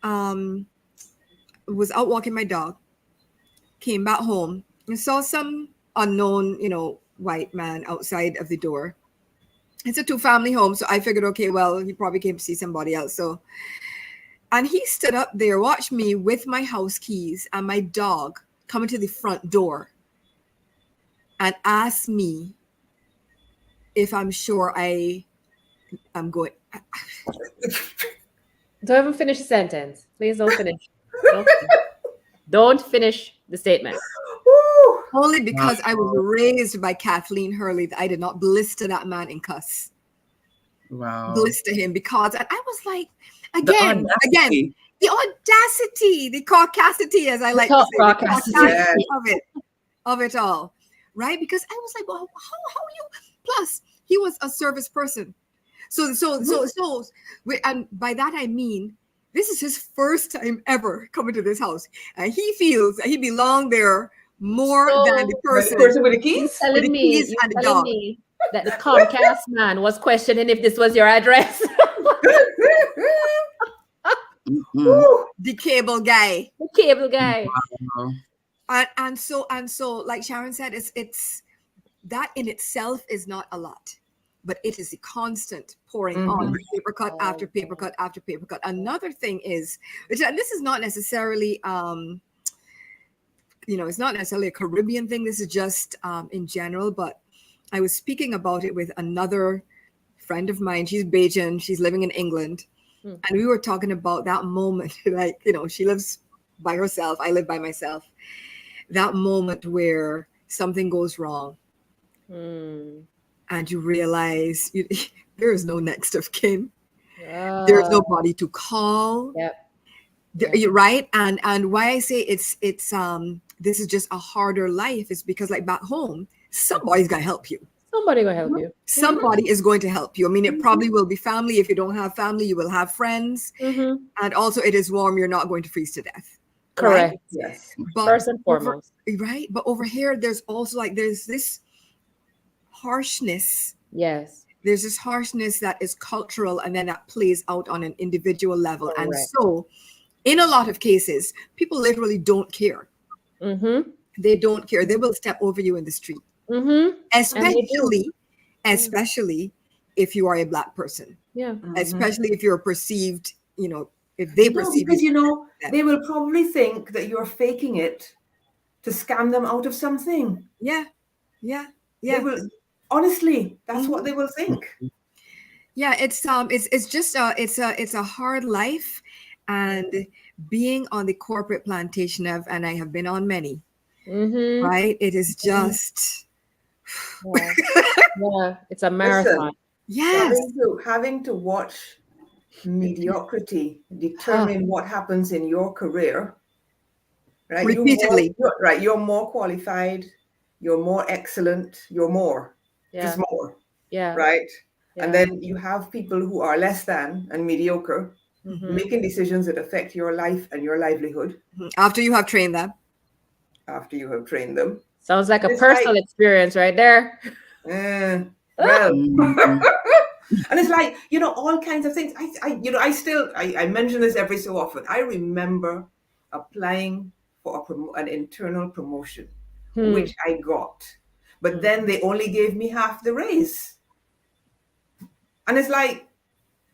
Speaker 2: was out walking my dog, came back home and saw some unknown white man outside of the door. It's a 2-family home, so I figured, okay, well, he probably came to see somebody else. And he stood up there, watched me with my house keys and my dog coming to the front door and asked me if I'm sure I'm going.
Speaker 1: Don't even finish the sentence. Please don't finish. Don't finish the statement.
Speaker 3: Woo!
Speaker 2: Only because I was raised by Kathleen Hurley that I did not blister that man in cuss.
Speaker 4: Wow.
Speaker 2: Blister him because and I was like,
Speaker 4: The
Speaker 2: again,
Speaker 4: audacity.
Speaker 2: the audacity, the caucasity, as I like to say, the
Speaker 1: Caucasity.
Speaker 2: caucasity of it all, right? Because I was like, well, how you? Plus, he was a service person, so and by that I mean this is his first time ever coming to this house, and he feels that he belonged there more than the
Speaker 3: The
Speaker 2: person
Speaker 3: person with the
Speaker 1: You
Speaker 3: keys?
Speaker 2: with
Speaker 1: telling
Speaker 2: the
Speaker 1: me,
Speaker 2: keys and the dog.
Speaker 1: that the Comcast man was questioning if this was your address?
Speaker 4: Mhm.
Speaker 3: Woo!
Speaker 2: The cable guy.
Speaker 1: The cable guy.
Speaker 4: Wow.
Speaker 2: And so like Sharon said, it's that in itself is not a lot, but it is the constant pouring
Speaker 3: Mhm.
Speaker 2: on, paper cut
Speaker 1: Oh,
Speaker 2: after paper cut after paper cut. Another thing is, and this is not necessarily, it's not necessarily a Caribbean thing. This is just in general, but I was speaking about it with another friend of mine. She's Bajan. She's living in England.
Speaker 1: Hmm.
Speaker 2: And we were talking about that moment, like, she lives by herself. I live by myself. That moment where something goes wrong
Speaker 1: Hmm.
Speaker 2: and you realize there is no next of kin.
Speaker 1: Ah,
Speaker 2: There's nobody to call.
Speaker 1: Yep.
Speaker 2: You're right. And why I say it's this is just a harder life is because, like, back home, somebody's gonna help you.
Speaker 1: Somebody gonna help you.
Speaker 2: Somebody is going to help you. I mean, it probably will be family. If you don't have family, you will have friends.
Speaker 1: Mm-hmm.
Speaker 2: And also, it is warm. You're not going to freeze to death.
Speaker 1: Correct.
Speaker 3: Yes.
Speaker 2: But
Speaker 1: First and foremost.
Speaker 2: right. But over here, there's also there's this harshness.
Speaker 1: Yes.
Speaker 2: There's this harshness that is cultural, and then that plays out on an individual level. And
Speaker 1: Correct.
Speaker 2: so, in a lot of cases, people literally don't care.
Speaker 1: Mm-hmm.
Speaker 2: They don't care. They will step over you in the street,
Speaker 1: Mm-hmm.
Speaker 2: especially if you are a Black person,
Speaker 1: Yeah.
Speaker 3: Mhm.
Speaker 2: especially if you're perceived, if they
Speaker 3: No,
Speaker 2: perceive
Speaker 3: because
Speaker 2: you.
Speaker 3: they will probably think that you're faking it to scam them out of something.
Speaker 2: Yeah.
Speaker 3: They will, honestly, that's
Speaker 2: Mm-hmm.
Speaker 3: what they will think.
Speaker 2: Yeah, it's just it's a hard life, and being on the corporate plantation and I have been on many,
Speaker 1: Mm-hmm.
Speaker 2: right? It is just
Speaker 1: Yeah. Yeah. It's a marathon.
Speaker 2: yes,
Speaker 3: Having to watch mediocrity determine what happens in your career, right?
Speaker 2: repeatedly.
Speaker 3: You're more qualified, you're more excellent, you're more,
Speaker 1: Yeah.
Speaker 3: just more,
Speaker 1: Yeah.
Speaker 3: right?
Speaker 1: Yeah.
Speaker 3: And then you have people who are less than and mediocre
Speaker 1: Mhm.
Speaker 3: making decisions that affect your life and your livelihood
Speaker 2: After you have trained them.
Speaker 3: after you have trained them.
Speaker 1: Sounds like a
Speaker 3: It's
Speaker 1: personal experience right there.
Speaker 3: Well,
Speaker 4: Mhm.
Speaker 3: and it's like, all kinds of things. I mention this every so often. I remember applying for an internal promotion, which I got, but then they only gave me half the raise. And it's like,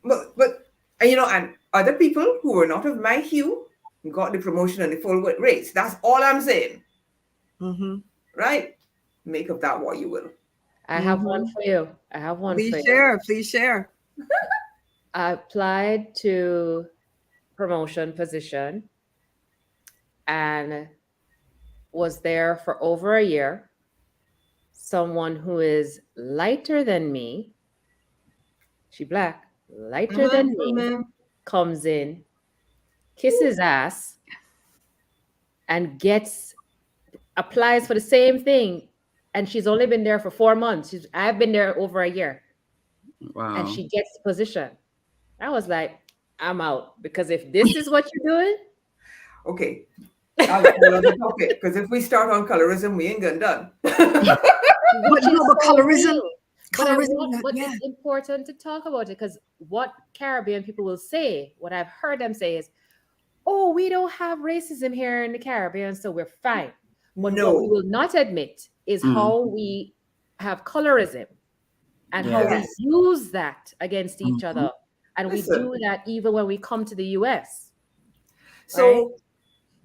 Speaker 3: but and other people who were not of my hue got the promotion and the full raise. That's all I'm saying,
Speaker 2: Mm-hmm.
Speaker 3: right? Make of that what you will.
Speaker 1: I have one for you. I have one for
Speaker 2: Please
Speaker 1: you.
Speaker 2: share. Please share.
Speaker 1: I applied to promotion position and was there for over a year. Someone who is lighter than me, she Black, lighter than me, comes in, kisses ass, and applies for the same thing. And she's only been there for 4 months. I've been there over a year.
Speaker 4: Wow.
Speaker 1: And she gets the position. I was like, I'm out, because if this is what you're doing,
Speaker 3: Okay, I'll go on the topic, because if we start on colorism, we ain't getting done.
Speaker 2: But colorism.
Speaker 1: But it's important to talk about it, because what Caribbean people will say, what I've heard them say is, oh, we don't have racism here in the Caribbean, so we're fine. But what we will not admit is how we have colorism and how we use that against each other. And we do that even when we come to the US.
Speaker 3: So,
Speaker 1: right?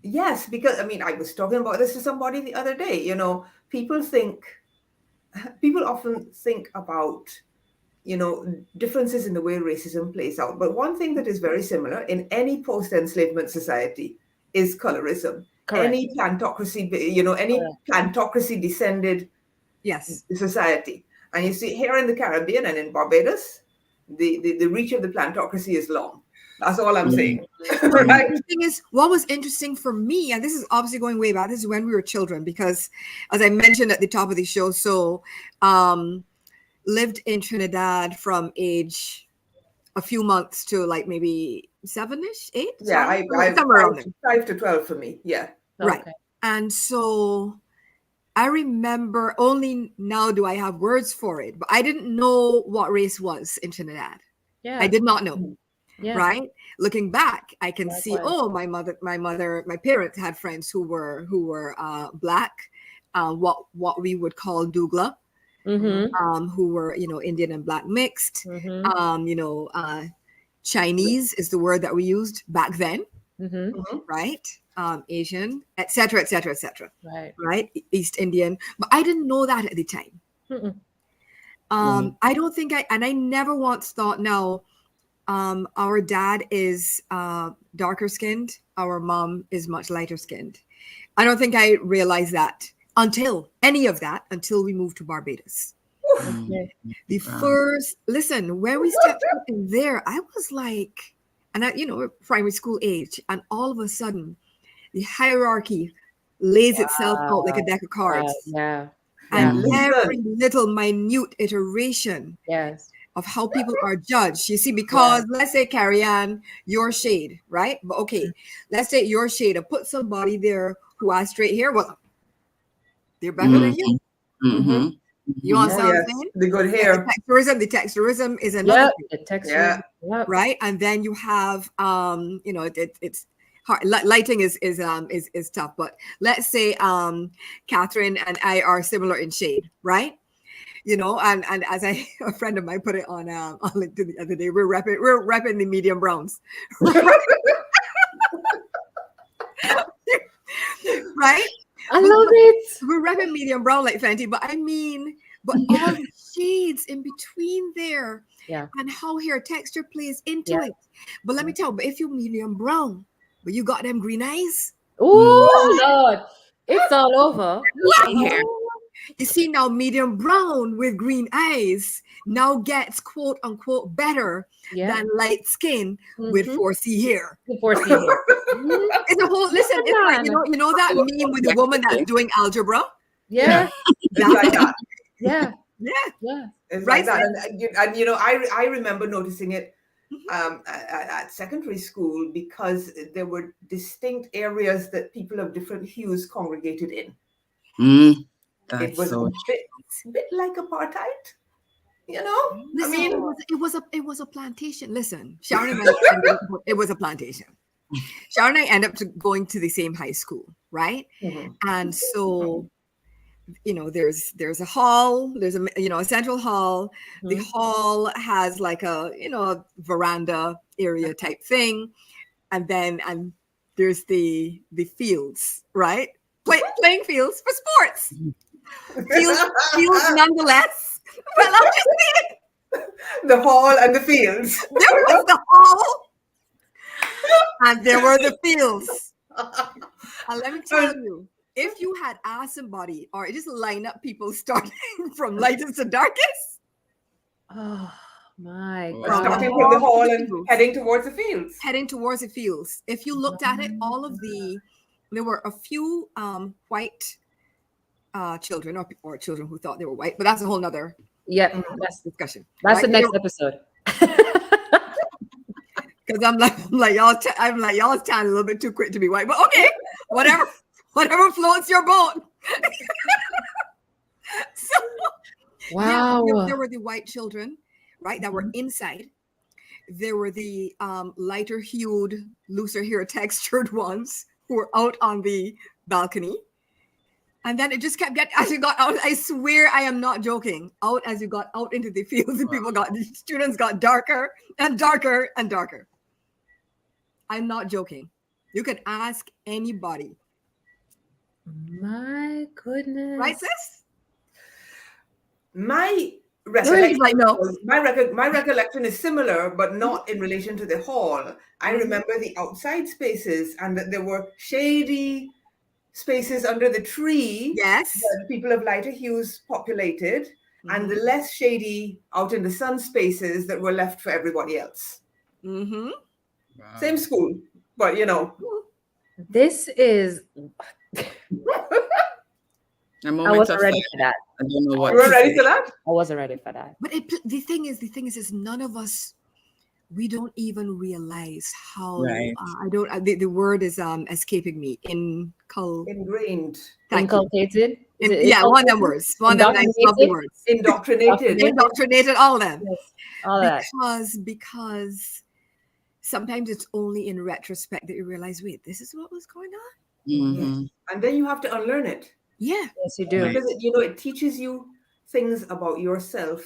Speaker 3: Yes, because I was talking about this to somebody the other day. People often think about, differences in the way racism plays out. But one thing that is very similar in any post-enslavement society is colorism.
Speaker 1: Correct.
Speaker 3: Any plantocracy, plantocracy descended society. And you see here in the Caribbean and in Barbados, the reach of the plantocracy is long. That's all I'm saying.
Speaker 2: Right? The thing is, what was interesting for me, and this is obviously going way back, this is when we were children, because as I mentioned at the top of the show, lived in Trinidad from age a few months to like maybe 7-ish, 8?
Speaker 3: Yeah,
Speaker 2: somewhere around there.
Speaker 3: 5 to 12 for me. Yeah.
Speaker 2: Right.
Speaker 1: Okay.
Speaker 2: And so I remember, only now do I have words for it, but I didn't know what race was in Trinidad.
Speaker 1: Yeah.
Speaker 2: I did not know.
Speaker 1: Yeah.
Speaker 2: Right. Looking back, I can see,
Speaker 1: Likewise.
Speaker 2: my parents had friends who were Black, what we would call Dougla,
Speaker 1: Mm-hmm.
Speaker 2: who were, Indian and black mixed.
Speaker 1: Mm-hmm.
Speaker 2: Chinese is the word that we used back then,
Speaker 1: Mm-hmm.
Speaker 2: right? Asian, etc., etc., etc.
Speaker 1: Right.
Speaker 2: Right? East Indian, but I didn't know that at the time.
Speaker 1: Mm-mm.
Speaker 2: I don't think and I never once thought, no, our dad is darker skinned, our mom is much lighter skinned. I don't think I realized that until we moved to Barbados.
Speaker 1: Okay.
Speaker 2: The
Speaker 4: Wow.
Speaker 2: first, listen, when we stepped up in there, I was like, and primary school age, and all of a sudden, the hierarchy lays itself out like a deck of cards.
Speaker 1: Yeah.
Speaker 2: And
Speaker 1: Yeah.
Speaker 2: every
Speaker 3: Listen.
Speaker 2: little minute iteration
Speaker 1: Yes.
Speaker 2: of how people are judged. You see, because let's say, Carrie Ann, your shade, right? But okay, let's say your shade, and put somebody there who has straight hair. Well, they're better than you.
Speaker 4: Mm-hmm.
Speaker 2: You
Speaker 3: Oh,
Speaker 2: understand what I'm
Speaker 3: yes.
Speaker 2: saying?
Speaker 3: The good
Speaker 2: The
Speaker 3: hair.
Speaker 2: texturism is another
Speaker 1: Yep.
Speaker 2: thing,
Speaker 1: The texture.
Speaker 3: Yeah.
Speaker 1: Yep.
Speaker 2: right? And then you have, it's hard. Lighting is tough. But let's say, Catherine and I are similar in shade, right? And as a friend of mine put it on LinkedIn the other day, we're repping the medium browns, right?
Speaker 1: I love it.
Speaker 2: We're repping medium brown like Fenty, but I mean, but all the shades in between there,
Speaker 1: Yeah.
Speaker 2: and how hair texture plays into
Speaker 1: Yeah.
Speaker 2: it. But let me tell you, but if you're medium brown, but you got them green eyes,
Speaker 1: Oh Lord, it's all over.
Speaker 4: Hair.
Speaker 2: you see now medium brown with green eyes now gets quote unquote better
Speaker 1: Yeah.
Speaker 2: than light skin with 4C hair.
Speaker 1: Before seeing it. Mhm.
Speaker 2: It's a whole listen. It's like,
Speaker 1: Man.
Speaker 2: you know that meme with the woman that's doing algebra.
Speaker 1: Yeah.
Speaker 3: It's like that.
Speaker 1: Yeah.
Speaker 2: Yeah.
Speaker 1: Yeah.
Speaker 3: It's
Speaker 2: Right,
Speaker 3: like that. And I remember noticing it at secondary school because there were distinct areas that people of different hues congregated in.
Speaker 4: Mm,
Speaker 3: It
Speaker 4: that's
Speaker 3: was
Speaker 4: so
Speaker 3: a bit like apartheid,
Speaker 2: Listen,
Speaker 3: I mean,
Speaker 2: it was a plantation. Listen, Sharon and I it was a plantation. Sharon and I end up going to the same high school, right?
Speaker 3: mhm.
Speaker 2: And so, there's a hall, there's a central hall. The
Speaker 1: Mhm.
Speaker 2: hall has like a veranda area type thing, and there's the fields, right? Playing fields for sports. Fields nonetheless. Well, I'm just saying,
Speaker 3: The hall and the fields.
Speaker 2: there was the hall and there were the fields. And let me tell you, if you had asked somebody or just line up people starting from lightest to darkest,
Speaker 1: Oh my
Speaker 4: Wow.
Speaker 1: God.
Speaker 3: Starting from the hall and heading towards the fields.
Speaker 2: heading towards the fields. If you looked at it, there were a few white children or children who thought they were white, but that's a whole nother
Speaker 1: Yep.
Speaker 2: discussion.
Speaker 1: That's the
Speaker 2: right?
Speaker 1: next episode.
Speaker 2: Because I'm like y'all's tan a little bit too quick to be white, but okay, whatever floats your boat. So
Speaker 1: Wow.
Speaker 2: there were the white children, right, that were inside. There were the lighter hued, looser hair textured ones who were out on the balcony. And then it just kept getting, as you got out, I swear I am not joking, out as you got out into the fields, and students got darker and darker and darker. I'm not joking. You can ask anybody.
Speaker 1: My goodness.
Speaker 2: Right, sis?
Speaker 3: My
Speaker 2: Everybody's
Speaker 3: recollection,
Speaker 2: like, no.
Speaker 3: my recollection is similar, but not in relation to the hall. I remember the outside spaces and that there were shady spaces under the tree
Speaker 2: Yes.
Speaker 3: that people of lighter hues populated, and the less shady out in the sun spaces that were left for everybody else.
Speaker 2: Mm-hmm.
Speaker 4: Wow.
Speaker 3: Same school, but
Speaker 1: This is.
Speaker 4: A
Speaker 1: I
Speaker 4: moment
Speaker 1: wasn't
Speaker 4: of
Speaker 1: ready
Speaker 4: silence.
Speaker 1: for that.
Speaker 4: I don't know what
Speaker 3: you were
Speaker 4: to
Speaker 3: ready
Speaker 4: say.
Speaker 3: for that?
Speaker 1: I wasn't ready for that.
Speaker 2: But the thing is none of us, we don't even realize how
Speaker 4: Right.
Speaker 2: I don't the word is escaping me.
Speaker 3: Ingrained,
Speaker 2: Thank you.
Speaker 1: Inculcated. Is it
Speaker 2: Yeah, one of them
Speaker 1: inculcated?
Speaker 2: words. One of them nice lovely words.
Speaker 3: indoctrinated.
Speaker 2: Indoctrinated, all of them.
Speaker 1: Yes. All of that.
Speaker 2: Because sometimes it's only in retrospect that you realize, wait, this is what was going on?
Speaker 4: Mhm.
Speaker 3: And then you have to unlearn it
Speaker 2: Yeah.
Speaker 1: Yes, you do.
Speaker 4: Right.
Speaker 3: because it teaches you things about yourself,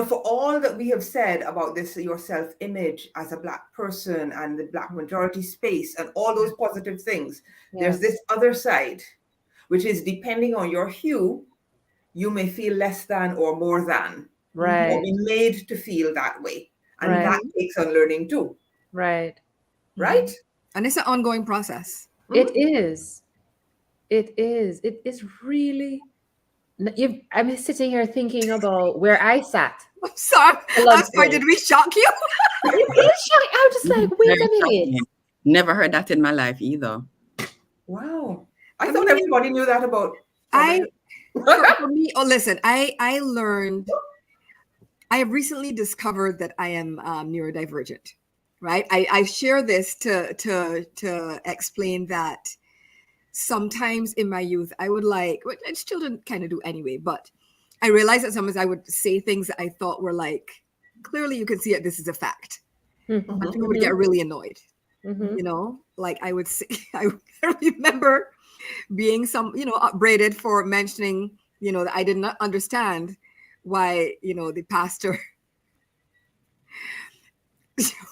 Speaker 3: for all that we have said about this, your self-image as a Black person and the Black majority space and all those positive things, there's this other side, which is depending on your hue, you may feel less than or more than,
Speaker 1: Right.
Speaker 3: or be made to feel that way. And
Speaker 1: Right.
Speaker 3: that takes unlearning too,
Speaker 1: Right.
Speaker 3: right?
Speaker 2: And it's an ongoing process.
Speaker 1: It is. It is. It is really. I'm sitting here thinking about where I sat.
Speaker 2: I'm sorry.
Speaker 1: I love
Speaker 2: I'm sorry.
Speaker 1: it.
Speaker 2: Did we shock you?
Speaker 1: I'm just like, wait a minute.
Speaker 4: Never heard that in my life either.
Speaker 3: Wow. I thought everybody knew that about.
Speaker 2: For me, listen, I learned, I have recently discovered that I am neurodivergent, right? I share this to explain that sometimes in my youth, I would I still didn't kind of do anyway, but I realized that sometimes I would say things that I thought were like, clearly you can see it, this is a fact.
Speaker 1: Mm-hmm.
Speaker 2: And people would get really annoyed, like I would say, I remember being upbraided for mentioning, that I did not understand why, the pastor,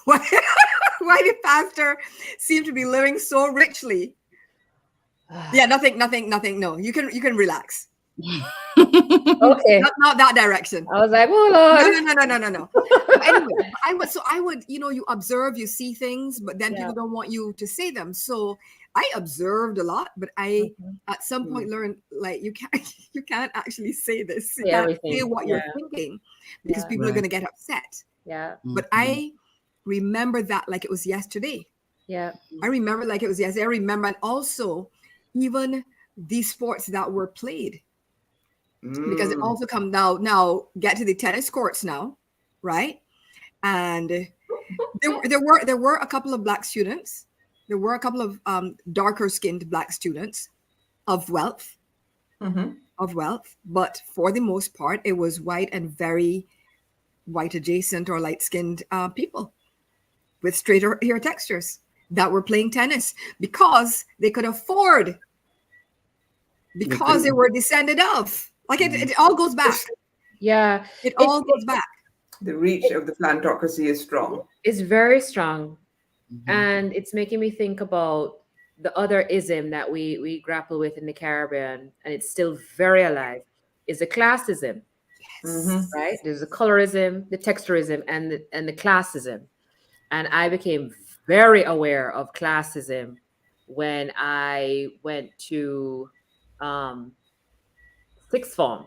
Speaker 2: why the pastor seemed to be living so richly. Yeah, nothing. No, you can relax.
Speaker 1: Okay.
Speaker 2: Not that direction.
Speaker 1: I was like, oh Lord.
Speaker 2: No. Anyway, I would, you observe, you see things, but then people don't want you to say them. So I observed a lot, but I at some point learned, like, you can't actually say this. You can't say what you're thinking because people are going to get upset.
Speaker 1: Yeah.
Speaker 2: But I remember that like it was yesterday.
Speaker 1: Yeah.
Speaker 2: I remember like it was yesterday. I remember, and also even these sports that were played. Because it also come now get to the tennis courts now, right? And there were a couple of Black students. There were a couple of darker skinned Black students of wealth, but for the most part, it was white and very white adjacent or light skinned people with straighter hair textures that were playing tennis because they could afford, because they were descended of. Like it all goes back.
Speaker 1: Yeah.
Speaker 2: It all goes back.
Speaker 3: The reach of the plantocracy is strong.
Speaker 1: It's very strong. And it's making me think about the other ism that we grapple with in the Caribbean, and it's still very alive, is the classism. Yes. Right? There's the colorism, the texturism, and the classism. And I became very aware of classism when I went to sixth form.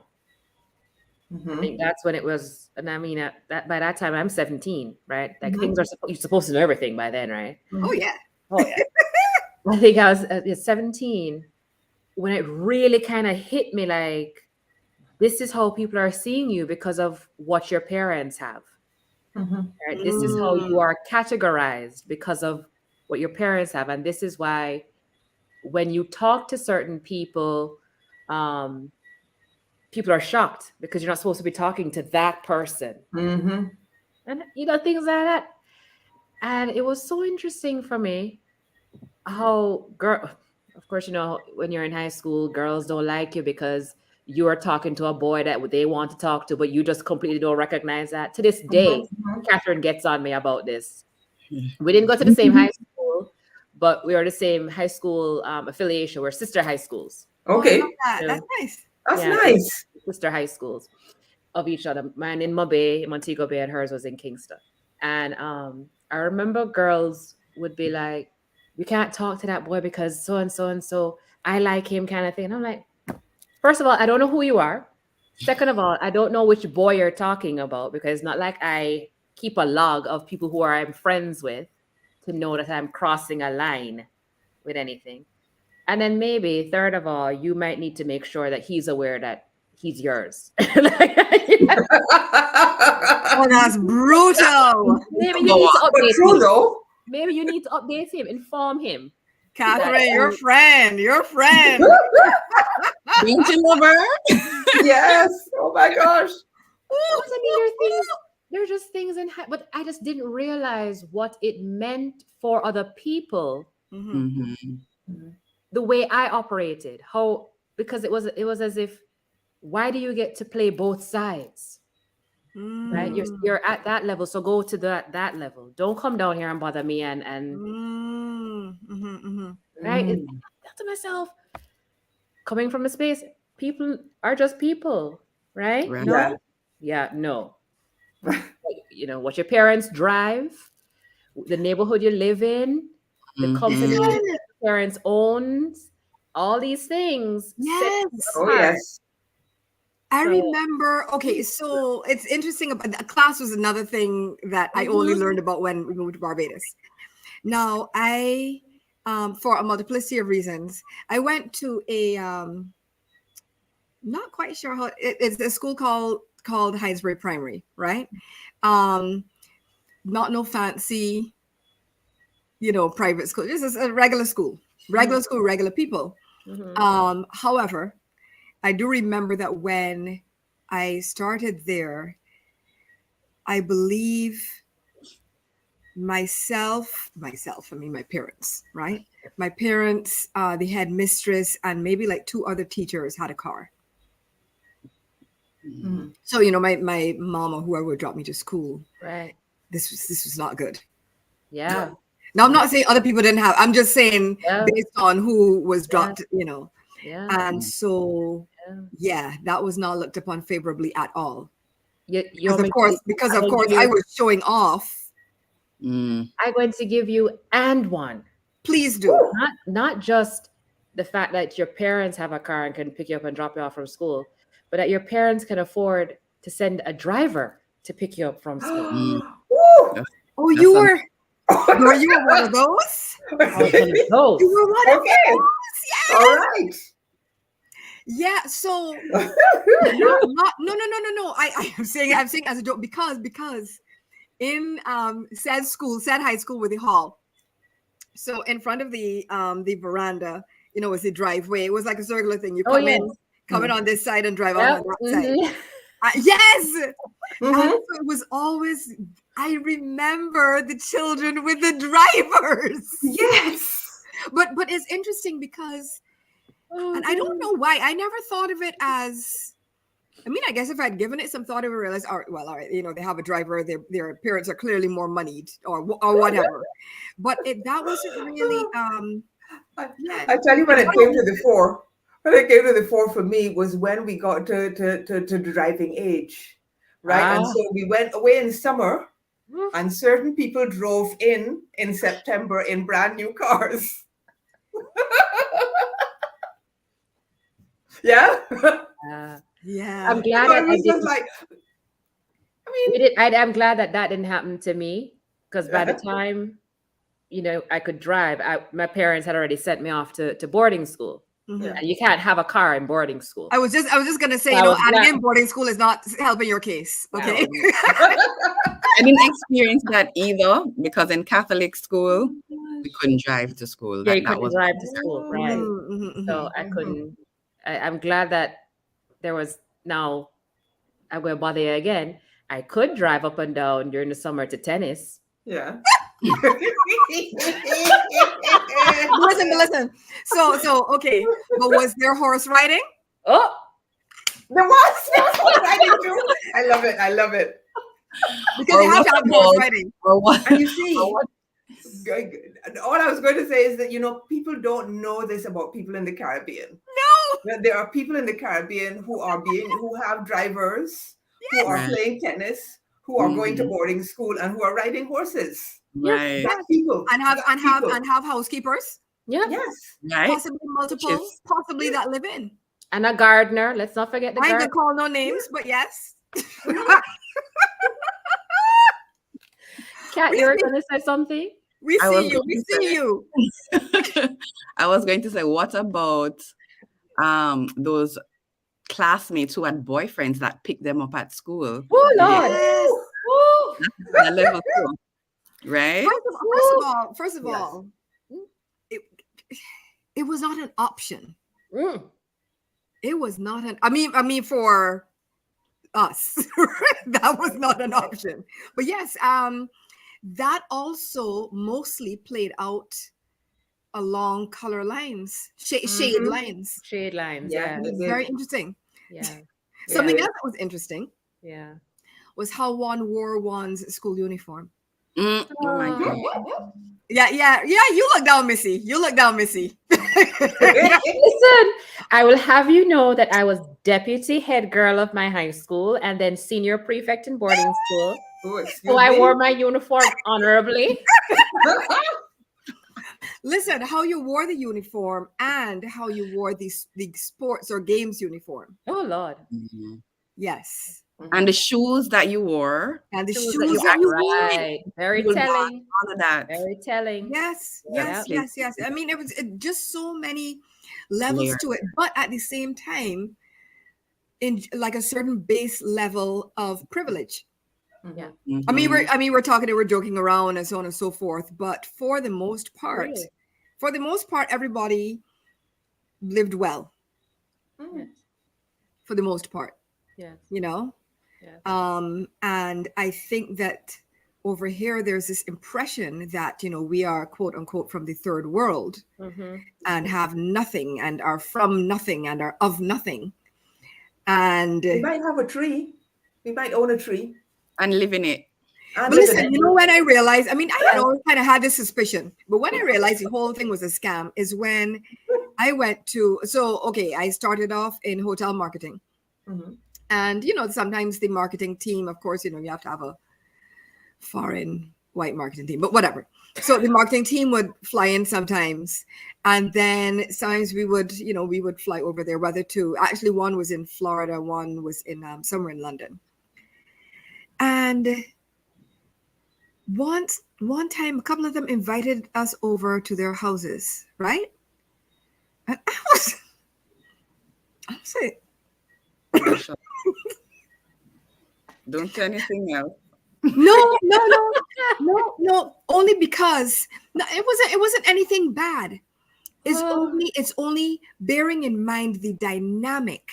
Speaker 1: I think that's when it was, and I mean, by that time I'm 17, right? Like things are you're supposed to know everything by then, right?
Speaker 2: Oh yeah.
Speaker 1: I think I was 17 when it really kind of hit me, like, this is how people are seeing you because of what your parents have. Right? This is how you are categorized because of what your parents have, and this is why when you talk to certain people, people are shocked because you're not supposed to be talking to that person. And things like that. And it was so interesting for me how of course, when you're in high school, girls don't like you because you are talking to a boy that they want to talk to, but you just completely don't recognize that. To this day, Catherine gets on me about this. We didn't go to the same high school, but we are the same high school affiliation. We're sister high schools.
Speaker 3: Okay.
Speaker 2: That's nice.
Speaker 3: That's nice.
Speaker 1: Sister high schools of each other. Mine in Mobay, Montego Bay, and hers was in Kingston. And I remember girls would be like, you can't talk to that boy because so and so and so, I like him, kind of thing. And I'm like, first of all, I don't know who you are. Second of all, I don't know which boy you're talking about, because it's not like I keep a log of people who I'm friends with to know that I'm crossing a line with anything. And then maybe third of all, you might need to make sure that he's aware that he's yours.
Speaker 2: Oh, that's brutal.
Speaker 1: Maybe you need to update him. Maybe you need to update him, inform him.
Speaker 2: Catherine, your friend.
Speaker 4: Ain't you lover?
Speaker 3: Yes. Oh my gosh.
Speaker 1: I mean, there are just things but I just didn't realize what it meant for other people. The way I operated, because it was as if why do you get to play both sides? Right? You're at that level, so go to that level. Don't come down here and bother me and right.
Speaker 3: Mm.
Speaker 1: Thought to myself, coming from a space, people are just people, right?
Speaker 4: Right.
Speaker 1: No, yeah, no. You know what your parents drive, the neighborhood you live in, the company
Speaker 4: Mhm.
Speaker 1: your parents owns, all these things.
Speaker 2: Yes.
Speaker 3: Oh, yes.
Speaker 2: I
Speaker 1: So-
Speaker 2: remember. Okay, so it's interesting. About the class was another thing that I only learned about when we moved to Barbados. Now, I, for a multiplicity of reasons, I went to a not quite sure how it's a school called Hinesbury Primary, right? Not no fancy, private school. This is a regular school, regular people.
Speaker 1: Mhm.
Speaker 2: However, I do remember that when I started there, I believe my parents, right? My parents, the headmistress, and maybe like two other teachers had a car.
Speaker 3: Mhm.
Speaker 2: So, my mom or whoever would drop me to school.
Speaker 1: Right.
Speaker 2: This was not good.
Speaker 1: Yeah.
Speaker 2: Now, I'm not saying other people didn't have, I'm just saying
Speaker 1: Yeah.
Speaker 2: based on who was
Speaker 1: Yeah.
Speaker 2: dropped,
Speaker 1: Yeah.
Speaker 2: And so,
Speaker 1: Yeah.
Speaker 2: that was not looked upon favorably at all.
Speaker 1: You
Speaker 2: Because of course, I was showing off.
Speaker 4: Mm.
Speaker 1: I'm going to give you and one.
Speaker 2: Please do.
Speaker 1: Not just the fact that your parents have a car and can pick you up and drop you off from school, but that your parents can afford to send a driver to pick you up from school.
Speaker 4: Mm.
Speaker 3: Woo!
Speaker 2: Oh,
Speaker 4: That's
Speaker 2: you were one of those?
Speaker 1: I was one of those.
Speaker 2: You were one of
Speaker 3: Okay.
Speaker 2: those? Yes.
Speaker 3: All right.
Speaker 2: Yeah. So no. I'm saying as a joke because in said high school with the hall. So in front of the veranda, was the driveway. It was like a circular thing. You come in on this side and drive out on that side. Yes.
Speaker 3: Mhm.
Speaker 2: And so it was always, I remember the children with the drivers.
Speaker 3: Yes.
Speaker 2: But it's interesting because, and I don't know why, I never thought of it as, I guess if I'd given it some thought, I would realize, all right, they have a driver, their parents are clearly more moneyed or whatever. But that wasn't really,
Speaker 3: I tell you, when it came to the fore, for me was when we got to driving age, right? And so we went away in summer, and certain people drove in September in brand new cars. Yeah.
Speaker 2: yeah.
Speaker 1: I'm glad
Speaker 3: So
Speaker 1: that
Speaker 3: it was just like,
Speaker 1: I'm glad that didn't happen to me, because by the time I could drive, my parents had already sent me off to boarding school.
Speaker 2: Mhm.
Speaker 1: And you can't have a car in boarding school.
Speaker 2: I was just gonna say,
Speaker 1: I was
Speaker 2: and
Speaker 1: glad-
Speaker 2: again, boarding school is not helping your case. Okay.
Speaker 4: I didn't experience that either because in Catholic school we couldn't drive to school.
Speaker 1: Yeah, you
Speaker 4: That
Speaker 1: couldn't
Speaker 4: was
Speaker 1: drive to school, right?
Speaker 2: Mhm,
Speaker 1: So I couldn't. I'm glad that there was. Now I'm going to bother you again. I could drive up and down during the summer to tennis.
Speaker 3: yeah.
Speaker 2: Listen. So okay, but was there horse riding?
Speaker 1: Oh,
Speaker 3: There was riding too. I love it.
Speaker 2: Because
Speaker 4: Or
Speaker 2: you have to have horse
Speaker 4: what-
Speaker 2: riding.
Speaker 4: or what?
Speaker 3: And you see,
Speaker 4: or what-
Speaker 3: all I was going to say is that people don't know this about people in the Caribbean.
Speaker 2: No.
Speaker 3: There are people in the Caribbean who have drivers, who are
Speaker 4: Right.
Speaker 3: playing tennis, who are going to
Speaker 4: Mhm.
Speaker 3: boarding school, and who are riding horses.
Speaker 4: Right.
Speaker 3: That's people.
Speaker 2: And have
Speaker 3: That's people.
Speaker 2: housekeepers,
Speaker 1: yeah.
Speaker 3: Yes.
Speaker 4: Right.
Speaker 2: possibly multiple,
Speaker 4: Yes.
Speaker 2: possibly that live in.
Speaker 1: And a gardener. Let's not forget the
Speaker 2: I ain't
Speaker 1: gardener.
Speaker 2: gonna call no names, but yes.
Speaker 1: Kat, you were going to say something?
Speaker 2: We
Speaker 4: I was
Speaker 2: see you.
Speaker 4: going
Speaker 2: We
Speaker 4: to
Speaker 2: see
Speaker 4: say-
Speaker 2: you.
Speaker 4: I was going to say, what about those classmates who had boyfriends that picked them up at school?
Speaker 1: Oh, Lord.
Speaker 2: Yes.
Speaker 1: Woo.
Speaker 4: That level too, right?
Speaker 2: First of
Speaker 3: Yes.
Speaker 2: all, it was not an option.
Speaker 1: Mm.
Speaker 2: It was not an. I mean, for us, that was not an option. But yes, that also mostly played out along color lines, shade
Speaker 3: Mhm.
Speaker 2: lines.
Speaker 1: Shade lines.
Speaker 3: Yeah.
Speaker 1: Yeah.
Speaker 3: It did.
Speaker 2: Very interesting.
Speaker 1: Yeah.
Speaker 2: Something
Speaker 1: Yeah.
Speaker 2: else that was interesting
Speaker 1: Yeah.
Speaker 2: was how one wore one's school uniform.
Speaker 4: Oh my God.
Speaker 2: Yeah. You look down, Missy.
Speaker 1: Listen, I will have you know that I was deputy head girl of my high school and then senior prefect in boarding school.
Speaker 3: Oh,
Speaker 1: So
Speaker 3: excuse
Speaker 1: I
Speaker 3: me.
Speaker 1: wore my uniform honorably.
Speaker 2: Listen, how you wore the uniform and how you wore the sports or games uniform.
Speaker 1: Oh Lord.
Speaker 4: Mhm.
Speaker 2: Yes.
Speaker 4: And the shoes that you wore,
Speaker 2: And the
Speaker 1: Shoes
Speaker 2: shoes that you wore.
Speaker 1: right. Very
Speaker 4: school bag,
Speaker 1: telling.
Speaker 4: all of that.
Speaker 1: Very telling.
Speaker 2: Yes.
Speaker 1: Yeah.
Speaker 2: I mean, it was just so many levels
Speaker 4: Layer.
Speaker 2: to it, but at the same time, in like a certain base level of privilege.
Speaker 1: Yeah.
Speaker 2: I mean,
Speaker 4: Mhm.
Speaker 2: we're talking and we're joking around and so on and so forth, but for the most part,
Speaker 1: Really?
Speaker 2: everybody lived well.
Speaker 1: Yes.
Speaker 2: For the most part,
Speaker 1: Yes.
Speaker 2: you know.
Speaker 1: Yes.
Speaker 2: And I think that over here there's this impression that we are quote unquote from the third world
Speaker 1: Mm-hmm.
Speaker 2: and have nothing and are from nothing and are of nothing. And
Speaker 3: We might have a tree. We might own a tree.
Speaker 4: And living it.
Speaker 3: And
Speaker 2: but
Speaker 3: live in
Speaker 2: listen,
Speaker 3: it.
Speaker 2: when I realized, I mean, I had always kind of had this suspicion, but when I realized the whole thing was a scam is when I went to, I started off in hotel marketing.
Speaker 3: Mhm.
Speaker 2: And, sometimes the marketing team, of course, you have to have a foreign white marketing team, but whatever. So the marketing team would fly in sometimes. And then sometimes we would fly over there, whether to, actually one was in Florida, one was in somewhere in London. And one time, a couple of them invited us over to their houses, right? And I was like,
Speaker 4: Commercial. Don't say anything else.
Speaker 2: no, only because it wasn't anything bad. It's only bearing in mind the dynamic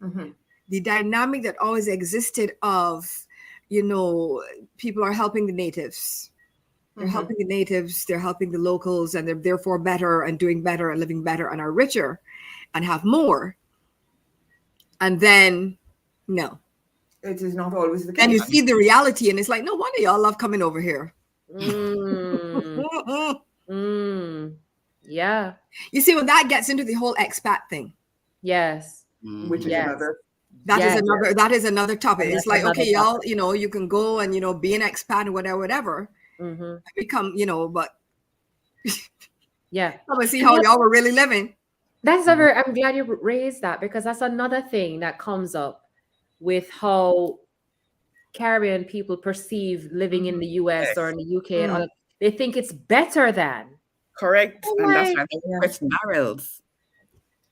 Speaker 3: Mhm.
Speaker 2: that always existed of, people are helping the natives. They're helping the natives, they're helping the locals, and they're therefore better and doing better and living better and are richer and have more. And then, no.
Speaker 3: It is not always the case.
Speaker 2: And you see the reality, and it's like, no wonder y'all love coming over here.
Speaker 1: Yeah.
Speaker 2: You see, when that gets into the whole expat thing,
Speaker 1: Yes.
Speaker 3: Which is
Speaker 1: Yes.
Speaker 3: another.
Speaker 2: that is another topic.
Speaker 1: And
Speaker 2: It's
Speaker 1: that's
Speaker 2: like,
Speaker 1: another
Speaker 2: okay, y'all, you can go and be an expat or whatever.
Speaker 1: Mm-hmm.
Speaker 2: Become, but
Speaker 1: Yeah.
Speaker 2: come and see how y'all were really living.
Speaker 1: That's a very, I'm glad you raised that because that's another thing that comes up with how Caribbean people perceive living in the US or in the UK and all. They think it's better than.
Speaker 4: Correct.
Speaker 1: Oh
Speaker 4: And that's
Speaker 1: my-
Speaker 4: why they press barrels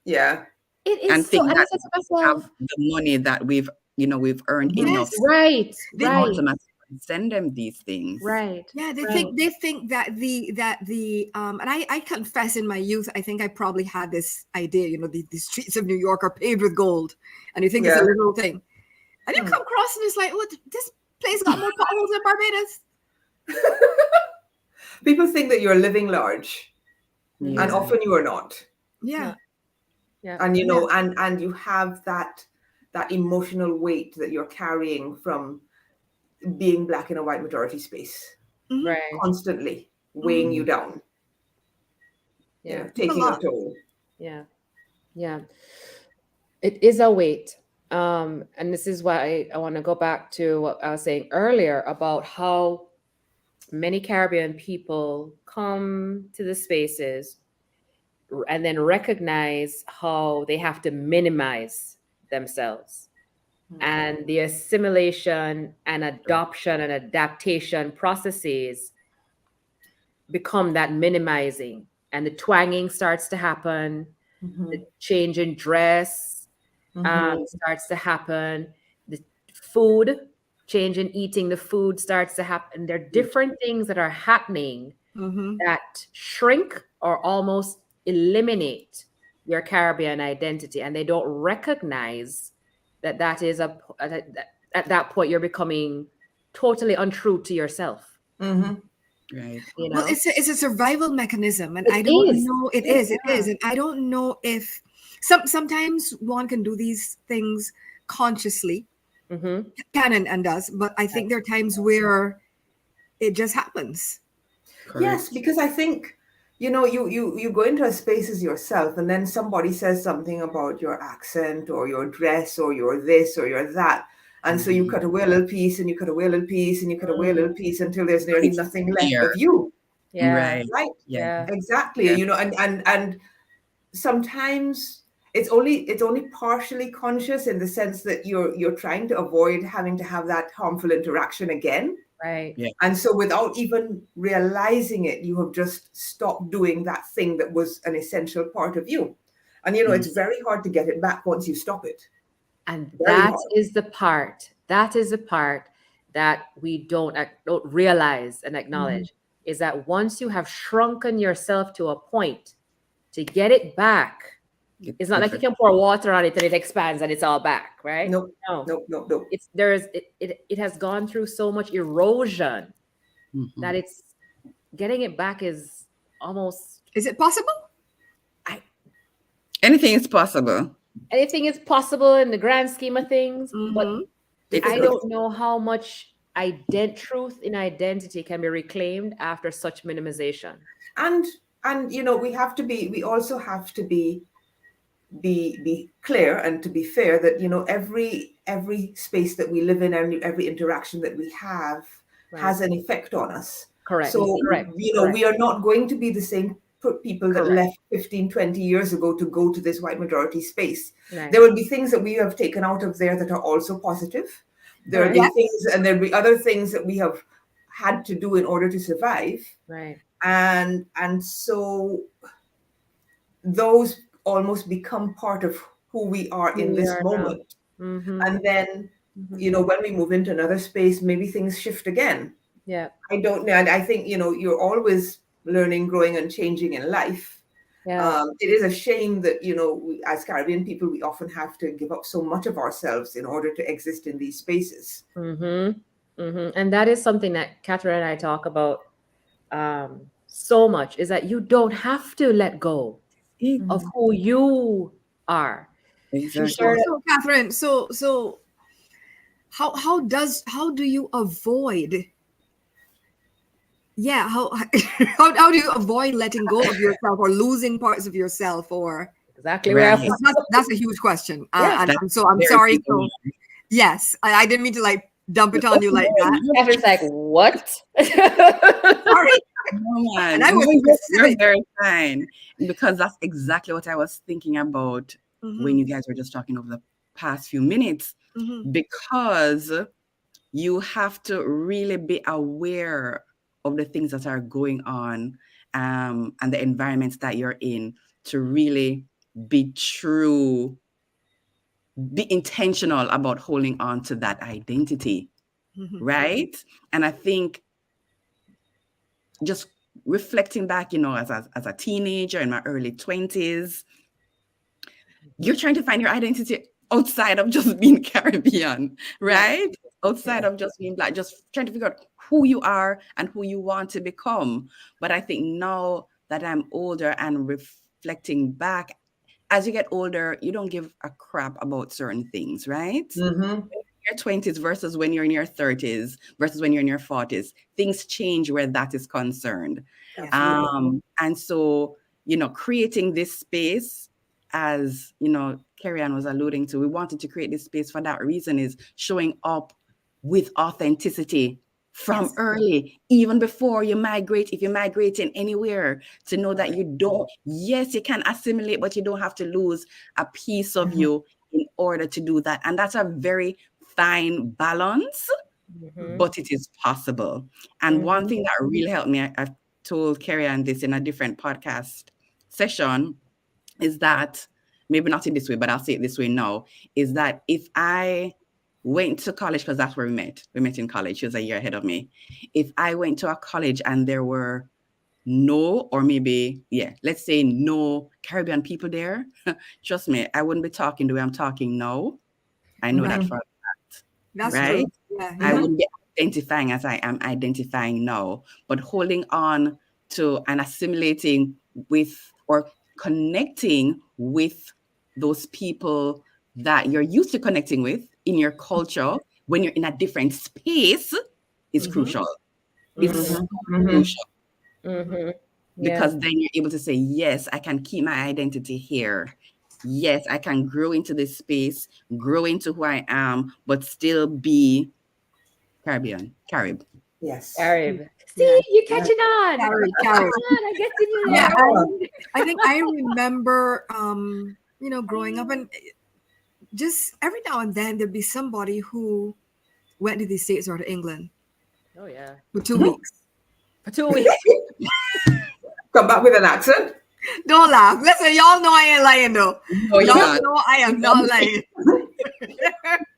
Speaker 3: Yeah.
Speaker 1: It is
Speaker 4: and
Speaker 1: so,
Speaker 4: think
Speaker 1: and I
Speaker 4: that
Speaker 1: said to
Speaker 4: we have
Speaker 1: myself,
Speaker 4: the money that we've earned
Speaker 2: Yes.
Speaker 4: enough
Speaker 1: right,
Speaker 2: They-
Speaker 1: right,
Speaker 4: automatically send them these things.
Speaker 1: right.
Speaker 2: Yeah, they
Speaker 1: right.
Speaker 2: think that the and I confess in my youth, I think I probably had this idea, the streets of New York are paved with gold, and you think it's a
Speaker 3: Yeah.
Speaker 2: literal thing. And you come across and it's like, oh, this place got more potholes than Barbados.
Speaker 3: People think that you're living large,
Speaker 4: Yeah.
Speaker 3: and often you are not.
Speaker 2: Yeah.
Speaker 1: Yeah.
Speaker 3: And and you have that emotional weight that you're carrying from being Black in a white majority space,
Speaker 1: Right.
Speaker 3: constantly weighing you down.
Speaker 1: Yeah.
Speaker 3: Taking a
Speaker 2: lot.
Speaker 3: toll.
Speaker 1: Yeah. Yeah. It is a weight. And this is why I want to go back to what I was saying earlier about how many Caribbean people come to the spaces and then recognize how they have to minimize themselves. And the assimilation and adoption and adaptation processes become that minimizing, and the twanging starts to happen, the change in dress starts to happen, the food change in eating, the food starts to happen. There are different things that are happening that shrink or almost eliminate your Caribbean identity, and they don't recognize that is at that point you're becoming totally untrue to yourself.
Speaker 4: Right.
Speaker 1: You know,
Speaker 2: Well, it's a survival mechanism, and
Speaker 1: It
Speaker 2: I don't
Speaker 1: is.
Speaker 2: know. It is, and I don't know if Sometimes one can do these things consciously,
Speaker 1: Mm-hmm.
Speaker 2: can and does, but I think there are times where it just happens.
Speaker 3: Yes, because I think, you go into a spaces yourself, and then somebody says something about your accent or your dress or your this or your that. And so you cut away a little piece and you cut away a little piece and you cut away a little piece until there's nearly
Speaker 4: It's
Speaker 3: nothing left
Speaker 4: fear.
Speaker 3: of you.
Speaker 1: Yeah.
Speaker 4: Right.
Speaker 3: Right.
Speaker 4: Yeah.
Speaker 1: Yeah.
Speaker 3: Exactly.
Speaker 4: Yeah.
Speaker 3: And sometimes it's only partially conscious, in the sense that you're trying to avoid having to have that harmful interaction again.
Speaker 1: Right.
Speaker 4: Yeah.
Speaker 3: And so without even realizing it, you have just stopped doing that thing that was an essential part of you. And it's very hard to get it back once you stop it.
Speaker 1: And
Speaker 3: Very
Speaker 1: that
Speaker 3: hard.
Speaker 1: is the part. That is the part that we don't realize and acknowledge. Is that once you have shrunken yourself to a point, to get it back, it's not like you can pour water on it and it expands and it's all back, right?
Speaker 3: Nope.
Speaker 1: No.
Speaker 3: Nope.
Speaker 1: It has gone through so much erosion
Speaker 4: Mhm.
Speaker 1: that it's getting it back is almost
Speaker 2: Is it possible?
Speaker 4: Anything is possible.
Speaker 1: anything is possible in the grand scheme of things, but
Speaker 2: Mhm.
Speaker 1: I don't know how much truth in identity can be reclaimed after such minimization.
Speaker 3: And we also have to be clear and to be fair that every space that we live in and every interaction that we have has an effect on us.
Speaker 1: Correct.
Speaker 3: So
Speaker 1: Correct.
Speaker 3: we are not going to be the same people that
Speaker 1: Correct.
Speaker 3: left 15-20 years ago to go to this white majority space.
Speaker 1: Right.
Speaker 3: There will be things that we have taken out of there that are also positive. There will be
Speaker 2: Yes.
Speaker 3: things, and there'll be other things that we have had to do in order to survive.
Speaker 1: Right.
Speaker 3: And so those almost become part of who we are in this moment.
Speaker 1: Mm-hmm.
Speaker 3: And then, when we move into another space, maybe things shift again.
Speaker 1: Yeah.
Speaker 3: I don't know. And I think, you're always learning, growing, and changing in life.
Speaker 1: Yeah.
Speaker 3: It is a shame that, as Caribbean people, we often have to give up so much of ourselves in order to exist in these spaces.
Speaker 1: Mm-hmm. Mm-hmm. And that is something that Catherine and I talk about so much, is that you don't have to let go of who you are.
Speaker 4: Exactly.
Speaker 2: So Catherine, so how do you avoid? Yeah, how do you avoid letting go of yourself or losing parts of yourself, or
Speaker 1: Exactly
Speaker 4: Right.
Speaker 1: where
Speaker 2: that's a huge question.
Speaker 1: Yeah.
Speaker 2: And so I'm
Speaker 4: Very
Speaker 2: sorry.
Speaker 4: big
Speaker 2: So
Speaker 4: one.
Speaker 2: yes, I didn't mean to like dump it on you like that.
Speaker 1: Catherine's like, what?
Speaker 2: Sorry.
Speaker 4: No, man.
Speaker 2: And I was
Speaker 4: You're
Speaker 2: specific.
Speaker 4: very fine. Because that's exactly what I was thinking about when you guys were just talking over the past few minutes.
Speaker 2: Mhm.
Speaker 4: Because you have to really be aware of the things that are going on and the environments that you're in, to really be intentional about holding on to that identity,
Speaker 2: Mhm.
Speaker 4: right? And I think just reflecting back, as a teenager in my early 20s, you're trying to find your identity outside of just being Caribbean, right? Outside of just being Black, just trying to figure out who you are and who you want to become. But I think now that I'm older and reflecting back, as you get older, you don't give a crap about certain things, right?
Speaker 3: Mm-hmm.
Speaker 4: Your 20s versus when you're in your 30s versus when you're in your 40s, things change where that is concerned. And so, creating this space, as Carrie Ann was alluding to, we wanted to create this space for that reason, is showing up with authenticity from early, even before you migrate. If you're migrating anywhere, to know that you don't, yes, you can assimilate, but you don't have to lose a piece of you in order to do that. And that's a very fine balance, but it is possible. And one thing that really helped me, I've told Carrie Ann this in a different podcast session, is that, maybe not in this way, but I'll say it this way now, is that if I went to college, because that's where we met in college, she was a year ahead of me. If I went to a college and there were no, or maybe, let's say no Caribbean people there, trust me, I wouldn't be talking the way I'm talking now. I know that for a fact.
Speaker 2: That's
Speaker 4: right?
Speaker 2: true. Yeah.
Speaker 4: I wouldn't be identifying as I am identifying now, but holding on to and assimilating with, or connecting with, those people that you're used to connecting with in your culture when you're in a different space is crucial. It's so crucial. Because then you're able to say, yes, I can keep my identity here. Yes, I can grow into this space, grow into who I am, but still be Caribbean.
Speaker 3: Yes.
Speaker 1: Carib. See, you're catching on.
Speaker 2: Carib.
Speaker 1: I get to you.
Speaker 2: Yeah, I think I remember, growing up, and just every now and then there'd be somebody who went to the States or to England
Speaker 1: Oh yeah.
Speaker 2: for 2 weeks.
Speaker 1: For 2 weeks.
Speaker 3: Come back with an accent.
Speaker 2: Don't laugh. Listen, y'all know I ain't lying though.
Speaker 4: No, you're
Speaker 2: Y'all
Speaker 4: not.
Speaker 2: know I am not lying.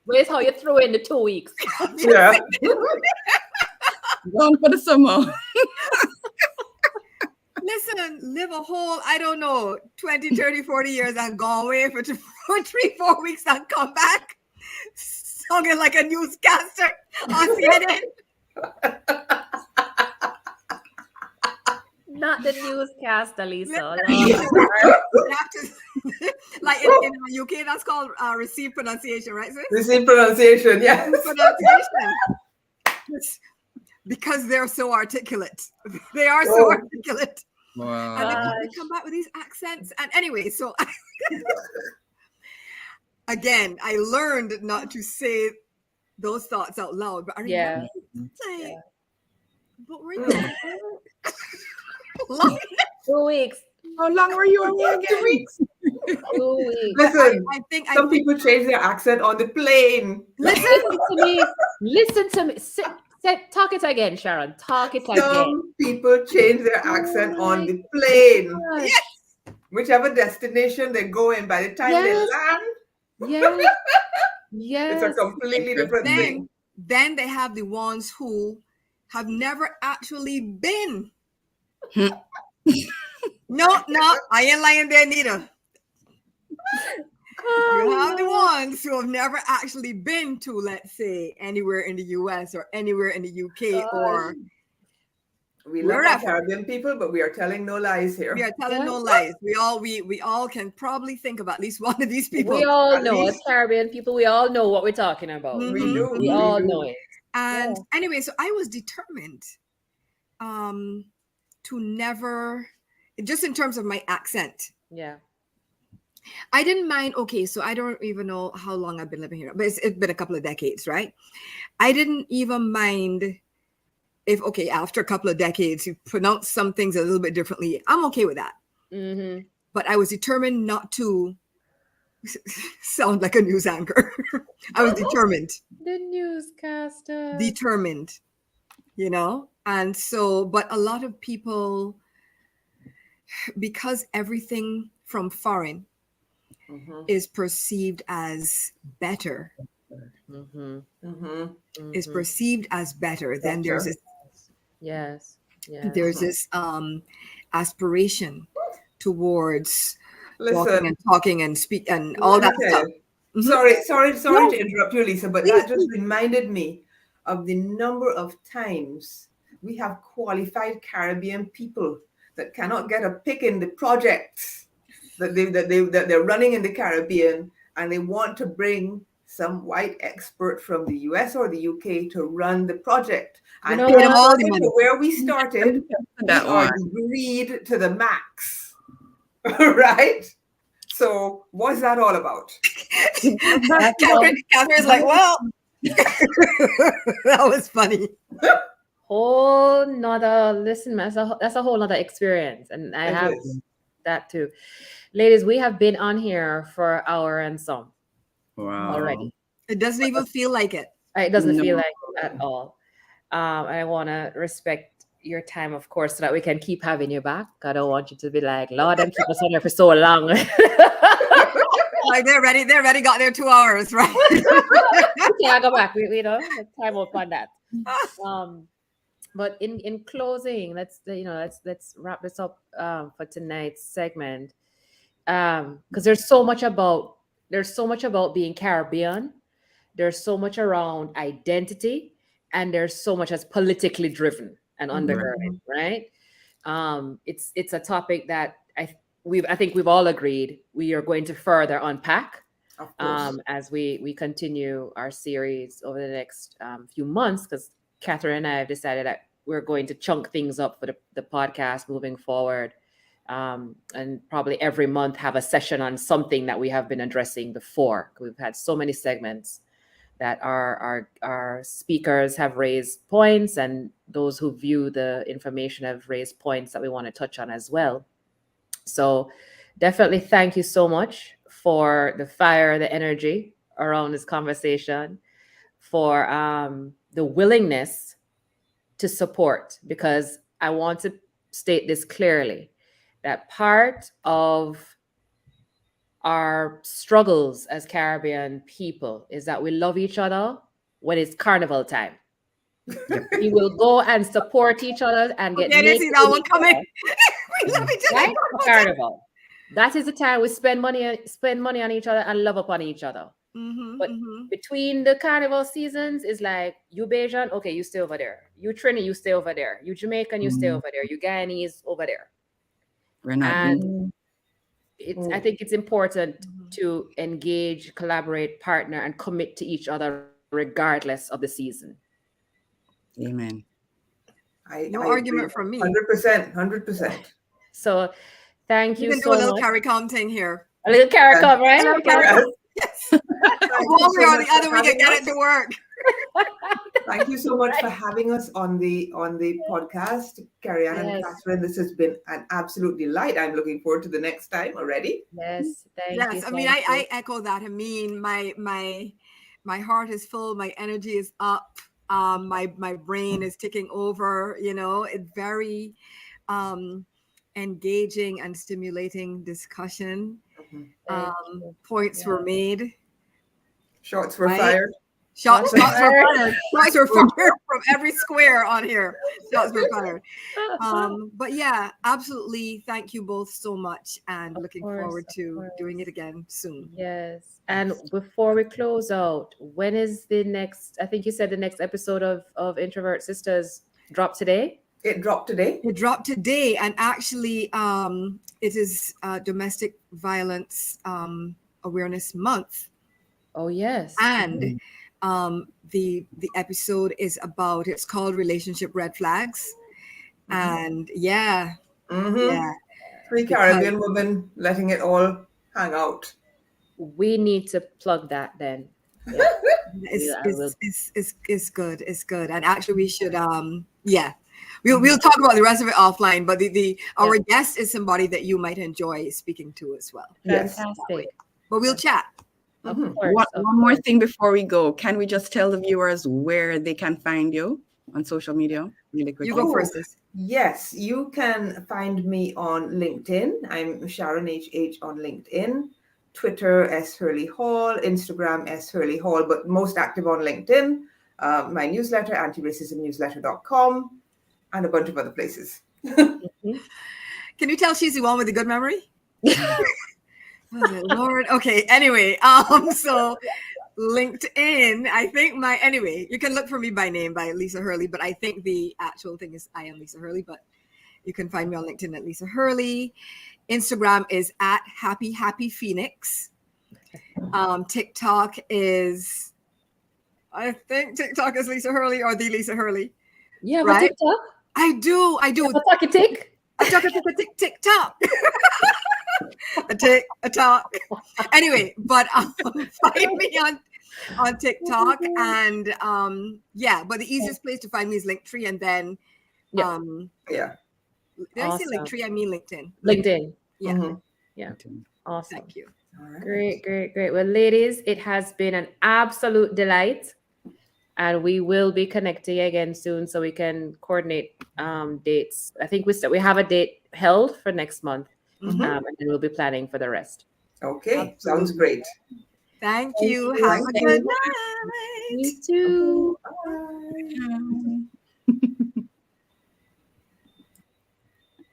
Speaker 1: Where's how you throw in the 2 weeks?
Speaker 3: Yeah.
Speaker 4: Gone for the summer.
Speaker 2: Listen, live a whole, I don't know, 20, 30, 40 years and go away for 3, 4 weeks and come back sounding like a newscaster on CNN.
Speaker 1: Not the newscaster, Lisa.
Speaker 2: Like in the UK, that's called received pronunciation, right, sis?
Speaker 3: Receive pronunciation, yes.
Speaker 2: Pronunciation. Because they're so articulate. They are so articulate.
Speaker 4: Wow.
Speaker 2: And they come back with these accents. And anyway, so again, I learned not to say those thoughts out loud. But I remember saying, but were you long?
Speaker 1: 2 weeks.
Speaker 4: How long were you away again?
Speaker 3: 2 weeks.
Speaker 1: 2 weeks.
Speaker 3: Listen,
Speaker 2: I think
Speaker 3: some people change their accent on the plane.
Speaker 1: Listen to me. Listen to me. Talk it again, Sharon. Talk it again.
Speaker 3: Some people change their accent on the plane.
Speaker 1: Yes.
Speaker 3: Whichever destination they go in, by the time they land,
Speaker 1: Yes. Yes.
Speaker 3: it's a completely different thing.
Speaker 2: Then they have the ones who have never actually been. No, I ain't lying there neither. You have the ones who have never actually been to, let's say, anywhere in the US or anywhere in the UK or
Speaker 3: we love our
Speaker 2: wherever.
Speaker 3: Caribbean people, but we are telling no lies here.
Speaker 2: We are telling no lies. We all can probably think of at least one of these people.
Speaker 1: We all
Speaker 3: At
Speaker 1: know, as
Speaker 3: least.
Speaker 1: Caribbean people, we all know what we're talking about.
Speaker 2: Mhm.
Speaker 3: We do.
Speaker 1: We all know it.
Speaker 2: And anyway, so I was determined to never, just in terms of my accent,
Speaker 1: Yeah.
Speaker 2: I didn't mind. Okay, so I don't even know how long I've been living here, but it's been a couple of decades, right? I didn't even mind if, okay, after a couple of decades, you pronounce some things a little bit differently. I'm okay with that.
Speaker 1: Mm-hmm.
Speaker 2: But I was determined not to sound like a news anchor. I was determined.
Speaker 1: The newscaster.
Speaker 2: Determined, And so, but a lot of people, because everything from foreign is perceived as better, is perceived as better, then there's this, there's this aspiration towards walking and talking and speak and all that stuff.
Speaker 3: Sorry to interrupt you, Lisa, but that just reminded me of the number of times we have qualified Caribbean people that cannot get a pick in the projects that they're running in the Caribbean, and they want to bring some white expert from the US or the UK to run the project. And where we started, we are greed to the max, right? So what's that all about?
Speaker 2: Catherine's like, well, that was funny.
Speaker 1: Whole nother, listen, that's a whole nother experience. And I have that too. Ladies, we have been on here for an hour and some already.
Speaker 2: It doesn't even feel like it.
Speaker 1: It doesn't feel like it at all. I want to respect your time, of course, so that we can keep having you back. I don't want you to be like, Lord, I'm keep us on here for so long.
Speaker 2: Like they're ready, got their 2 hours, right?
Speaker 1: Okay, I go back. We let's time up on that. But in closing, let's wrap this up for tonight's segment. Because there's so much about being Caribbean. There's so much around identity, and there's so much as politically driven and undergirded, right? It's a topic that I think we've all agreed we are going to further unpack
Speaker 3: Of course.
Speaker 1: as we continue our series over the next few months, because Catherine and I have decided that we're going to chunk things up for the podcast moving forward, and probably every month have a session on something that we have been addressing before. We've had so many segments that our speakers have raised points, and those who view the information have raised points that we want to touch on as well. So definitely thank you so much for the fire, the energy around this conversation, for the willingness to support, because I want to state this clearly, that part of our struggles as Caribbean people is that we love each other when it's carnival time. We will go and support each other and get
Speaker 2: Okay, I didn't see
Speaker 1: naked
Speaker 2: that
Speaker 1: with
Speaker 2: one
Speaker 1: each
Speaker 2: coming.
Speaker 1: other,
Speaker 2: We love each other.
Speaker 1: right? For carnival. That is the time we spend money on each other and love upon each other.
Speaker 2: Mhm,
Speaker 1: But
Speaker 2: mhm.
Speaker 1: between the carnival seasons is like, you Bajan, okay, you stay over there. You Trini, you stay over there. You Jamaican, you stay over there. You Guyanese, over there.
Speaker 4: We're not
Speaker 1: And
Speaker 4: being
Speaker 1: I think it's important
Speaker 2: Mhm.
Speaker 1: to engage, collaborate, partner, and commit to each other regardless of the season.
Speaker 4: amen.
Speaker 2: No argument from me.
Speaker 3: 100%. 100%.
Speaker 1: So thank
Speaker 2: You
Speaker 1: you
Speaker 2: can do
Speaker 1: so
Speaker 2: a little
Speaker 1: much.
Speaker 2: CARICOM thing here.
Speaker 1: A little carrot
Speaker 3: Yeah.
Speaker 1: cup, right?
Speaker 2: Hello,
Speaker 1: We can-
Speaker 2: Carrot.
Speaker 3: Yes.
Speaker 2: Yes.
Speaker 3: Thank
Speaker 2: One
Speaker 3: you
Speaker 2: way
Speaker 3: so
Speaker 2: or
Speaker 3: much
Speaker 2: the
Speaker 3: for
Speaker 2: other, we can
Speaker 3: having
Speaker 2: get
Speaker 3: us.
Speaker 2: it to work.
Speaker 3: Thank you so much for having us on the podcast, Carrie-Anne and
Speaker 1: Yes.
Speaker 3: Catherine. This has been an absolute delight. I'm looking forward to the next time already.
Speaker 1: Yes, thank you.
Speaker 2: Yes, I mean, I echo that. I mean, my heart is full. My energy is up. My brain is ticking over. You know, it's very engaging and stimulating discussion.
Speaker 1: Thank you.
Speaker 2: Points were made.
Speaker 3: Shots were
Speaker 2: Right.
Speaker 3: fired.
Speaker 2: Shots were
Speaker 1: Shots were
Speaker 2: fired.
Speaker 1: fired.
Speaker 2: Shots were fired from every square on here. Shots were fired. But yeah, absolutely. Thank you both so much, and
Speaker 1: Of
Speaker 2: looking
Speaker 1: course,
Speaker 2: forward
Speaker 1: of
Speaker 2: to
Speaker 1: course.
Speaker 2: doing it again soon.
Speaker 1: Yes. And before we close out, when is the next, I think you said the next episode of Introvert Sisters drop today?
Speaker 3: It dropped today.
Speaker 2: It dropped today, and actually, it is Domestic Violence Awareness Month,
Speaker 1: Oh, yes.
Speaker 2: and the episode is about. It's called Relationship Red Flags, and yeah,
Speaker 3: Mhm.
Speaker 2: yeah.
Speaker 3: Three Caribbean women letting it all hang out.
Speaker 1: We need to plug that then. Yeah.
Speaker 2: It's good. It's good. And actually we should we'll talk about the rest of it offline, but our guest is somebody that you might enjoy speaking to as well.
Speaker 3: Yes.
Speaker 1: Fantastic.
Speaker 2: But we'll chat.
Speaker 1: Of
Speaker 3: Mhm.
Speaker 1: course. of
Speaker 4: One more
Speaker 1: course.
Speaker 4: thing before we go. Can we just tell the viewers where they can find you on social media really quickly?
Speaker 2: You go
Speaker 3: Oh.
Speaker 2: first. Sis.
Speaker 3: Yes, you can find me on LinkedIn. I'm Sharon HH on LinkedIn, Twitter S Hurley Hall, Instagram S Hurley Hall, but most active on LinkedIn. My newsletter, antiracismnewsletter.com, and a bunch of other places.
Speaker 1: Mhm.
Speaker 2: Can you tell she's the one with the good memory? Oh, my Lord. Okay. Anyway, so LinkedIn, I think you can look for me by name, by Lisa Hurley, but I think the actual thing is I am Lisa Hurley, but you can find me on LinkedIn at Lisa Hurley. Instagram is at Happy Phoenix. TikTok is, I think TikTok is Lisa Hurley or the Lisa Hurley.
Speaker 1: Yeah, but
Speaker 2: Right?
Speaker 1: TikTok.
Speaker 2: I do.
Speaker 1: What's that you take?
Speaker 2: I talk TikTok. a talk. Anyway, but find me on TikTok, and but the easiest place to find me is Linktree, and then
Speaker 1: Yeah.
Speaker 3: Yeah.
Speaker 2: did I say
Speaker 1: Awesome.
Speaker 2: Linktree? I mean LinkedIn.
Speaker 1: LinkedIn.
Speaker 2: Yeah.
Speaker 3: Mhm.
Speaker 1: Awesome.
Speaker 2: Thank you.
Speaker 3: All right.
Speaker 1: Great. Well, ladies, it has been an absolute delight. And we will be connecting again soon so we can coordinate dates. I think we have a date held for next month.
Speaker 2: Mhm.
Speaker 1: And then we'll be planning for the rest.
Speaker 3: Okay. Sounds
Speaker 2: Absolutely.
Speaker 3: great.
Speaker 2: Thank you.
Speaker 1: you.
Speaker 2: Have a
Speaker 3: Thank
Speaker 2: good
Speaker 3: you.
Speaker 2: night.
Speaker 1: You too.
Speaker 3: Bye.